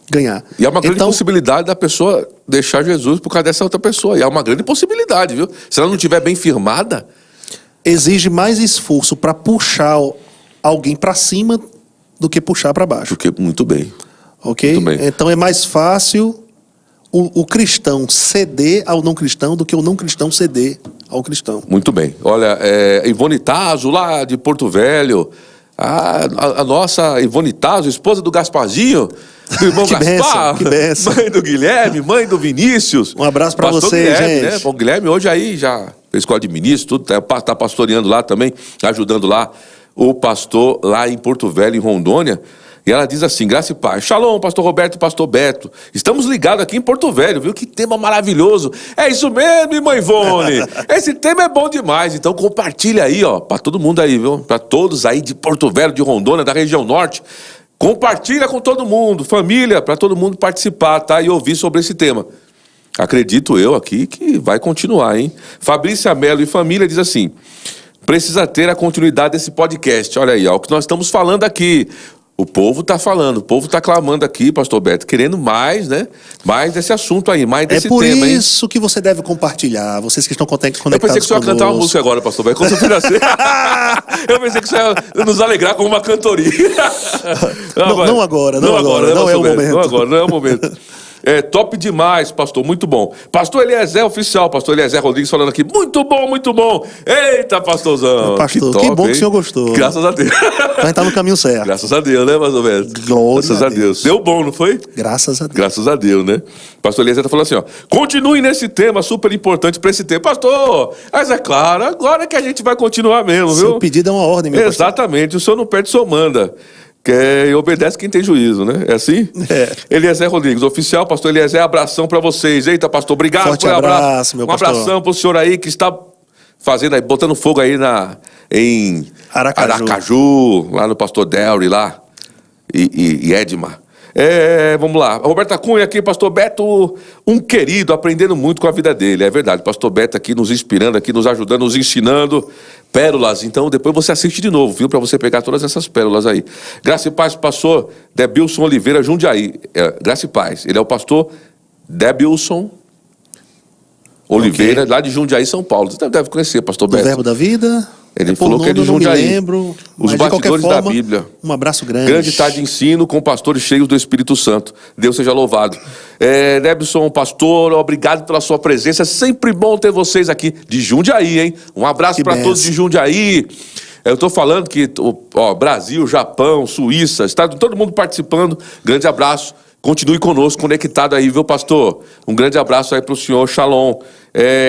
ganhar? E há uma grande possibilidade da pessoa deixar Jesus por causa dessa outra pessoa. E há uma grande possibilidade, viu? Se ela não estiver bem firmada... Exige mais esforço para puxar alguém para cima do que puxar para baixo. Muito bem. Ok? Muito bem. Então é mais fácil o cristão ceder ao não cristão do que o não cristão ceder ao cristão. Muito bem. Olha, Ivone Tazo, lá de Porto Velho, a nossa Ivone Tazo, esposa do Gasparzinho, do irmão Que Gaspar, bênção, que bênção. mãe do Guilherme, mãe do Vinícius. Um abraço para Pastor vocês, Guilherme, gente. né? O Guilherme hoje aí já fez escola de ministro, tudo, tá pastoreando lá também, ajudando lá o pastor lá em Porto Velho, em Rondônia. E ela diz assim, graça e paz. Shalom, pastor Roberto e pastor Beto. Estamos ligados aqui em Porto Velho, viu? Que tema maravilhoso. É isso mesmo, irmã Ivone. Esse tema é bom demais. Então compartilha aí, ó, para todo mundo aí, viu? Para todos aí de Porto Velho, de Rondônia, da região norte. Compartilha com todo mundo, família, para todo mundo participar, tá? E ouvir sobre esse tema. Acredito eu aqui que vai continuar, hein? Fabrícia Mello e família diz assim, precisa ter a continuidade desse podcast. Olha aí, ó, o que nós estamos falando aqui. O povo está falando, o povo está clamando aqui, pastor Beto, querendo mais, né? Mais desse assunto aí, mais desse tema, hein? É por isso que você deve compartilhar, vocês que estão conectados conosco. Eu pensei que você ia cantar uma música agora, pastor Beto, quando eu fiz assim. Eu pensei que você ia nos alegrar com uma cantoria. Não agora, não é o momento. Não agora, não é o momento. É top demais, pastor, muito bom. Pastor Eliezer oficial, pastor Eliezer Rodrigues falando aqui, muito bom, muito bom. Eita, pastorzão. Pastor, que, top, bom que o senhor gostou. Graças a Deus. A gente tá no caminho certo. Graças a Deus, né, pastor Beto? Graças a Deus. Deu bom, não foi? Graças a Deus. Graças a Deus, né? Pastor Eliezer tá falando assim, ó, continue nesse tema, super importante para esse tema. Pastor, mas é claro, agora que a gente vai continuar mesmo, viu? Seu pedido é uma ordem, meu pastor. Exatamente, o senhor não perde, o senhor manda. Que obedece quem tem juízo, né? É assim? É. Eliezer Rodrigues, oficial, pastor Eliezer, abração pra vocês. Eita, pastor, obrigado Forte por abraço, meu pastor. abração pro senhor aí que está fazendo aí, botando fogo aí em Aracaju, lá no pastor Delry, lá, e Edmar. Vamos lá. Roberta Cunha aqui, pastor Beto, um querido, aprendendo muito com a vida dele. É verdade, pastor Beto aqui nos inspirando, aqui nos ajudando, nos ensinando pérolas. Então depois você assiste de novo, viu? Para você pegar todas essas pérolas aí. Graça e paz, pastor Debilson Oliveira Jundiaí. Graça e paz. Ele é o pastor Debilson Oliveira, lá de Jundiaí, São Paulo. Você deve conhecer, pastor Do Beto. Verbo da Vida. Ele falou que é de não me Jundiaí. lembro. Os mas bastidores de qualquer forma, da Bíblia. Um abraço grande. Grande tarde de ensino com pastores cheios do Espírito Santo. Deus seja louvado. Nebson, pastor, obrigado pela sua presença. É sempre bom ter vocês aqui de Jundiaí, hein? Um abraço para todos de Jundiaí. Eu estou falando que Brasil, Japão, Suíça, está todo mundo participando. Grande abraço. Continue conosco, conectado aí, viu, pastor? Um grande abraço aí para o senhor, Shalom.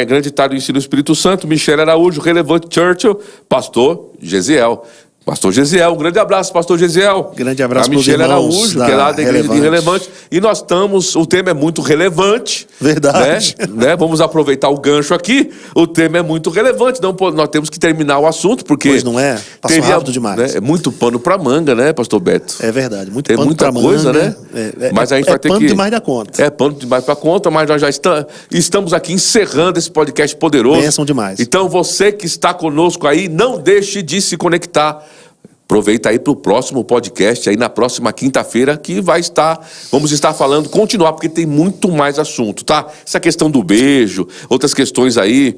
Grande tarde do ensino do Espírito Santo, Michele Araújo, Relevante Churchill, pastor Gesiel. Pastor Gesiel, um grande abraço, pastor Gesiel. Grande abraço para Michele Araújo, que é lá da Igreja de Relevante. E nós estamos, o tema é muito relevante. Verdade. Né? Vamos aproveitar o gancho aqui. O tema é muito relevante, nós temos que terminar o assunto, porque... Pois não é? Passou rápido demais. Né? É muito pano para manga, né, pastor Beto? É verdade, muito Tem pano muita pra coisa, manga, né? Mas a gente vai ter pano que... demais da conta. É pano demais para conta, mas nós já estamos aqui encerrando esse podcast poderoso. Bênção demais. Então você que está conosco aí, não deixe de se conectar. Aproveita aí para o próximo podcast, aí na próxima quinta-feira, que vamos estar falando, continuar, porque tem muito mais assunto, tá? Essa questão do beijo, outras questões aí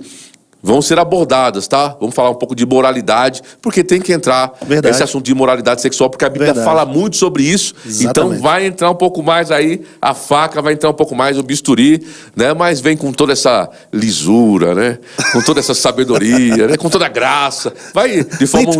vão ser abordadas, tá? Vamos falar um pouco de moralidade, porque tem que entrar esse assunto de moralidade sexual, porque a Bíblia fala muito sobre isso. Exatamente. Então vai entrar um pouco mais aí a faca, vai entrar um pouco mais o bisturi, né? Mas vem com toda essa lisura, né? Com toda essa sabedoria, né? Com toda a graça. Vai de forma...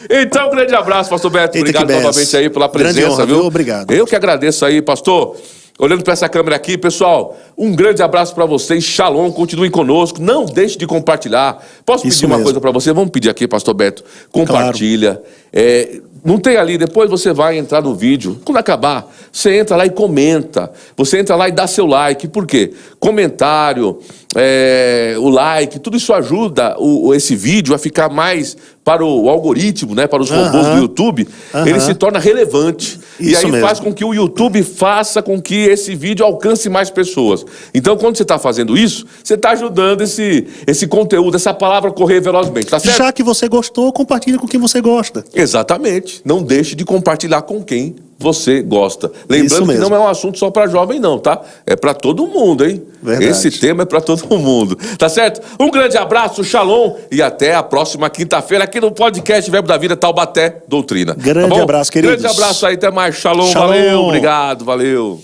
Então, um grande abraço, pastor Beto. Obrigado novamente aí pela presença, honra, viu? Obrigado. Eu que agradeço aí, pastor. Olhando para essa câmera aqui, pessoal, um grande abraço para vocês. Shalom, continuem conosco. Não deixe de compartilhar. Posso pedir uma coisa para você? Vamos pedir aqui, pastor Beto. Compartilha. Claro. Não tem ali, depois você vai entrar no vídeo. Quando acabar, você entra lá e comenta. Você entra lá e dá seu like. Por quê? Comentário, o like, tudo isso ajuda esse vídeo a ficar mais para o algoritmo, né? Para os robôs do YouTube. Ele se torna relevante. Isso e aí mesmo. faz com que o YouTube faça com que esse vídeo alcance mais pessoas. Então, quando você está fazendo isso, você está ajudando esse conteúdo, essa palavra correr velozmente, tá certo? Já que você gostou, compartilha com quem você gosta. Exatamente. Não deixe de compartilhar com quem você gosta. Lembrando que não é um assunto só para jovem não, tá? É para todo mundo, hein? Verdade. Esse tema é para todo mundo, tá certo? Um grande abraço, shalom, e até a próxima quinta-feira aqui no podcast Verbo da Vida Taubaté Doutrina. Grande tá bom? abraço, queridos. Grande abraço aí, até mais. Shalom, Shalom. valeu, obrigado, valeu.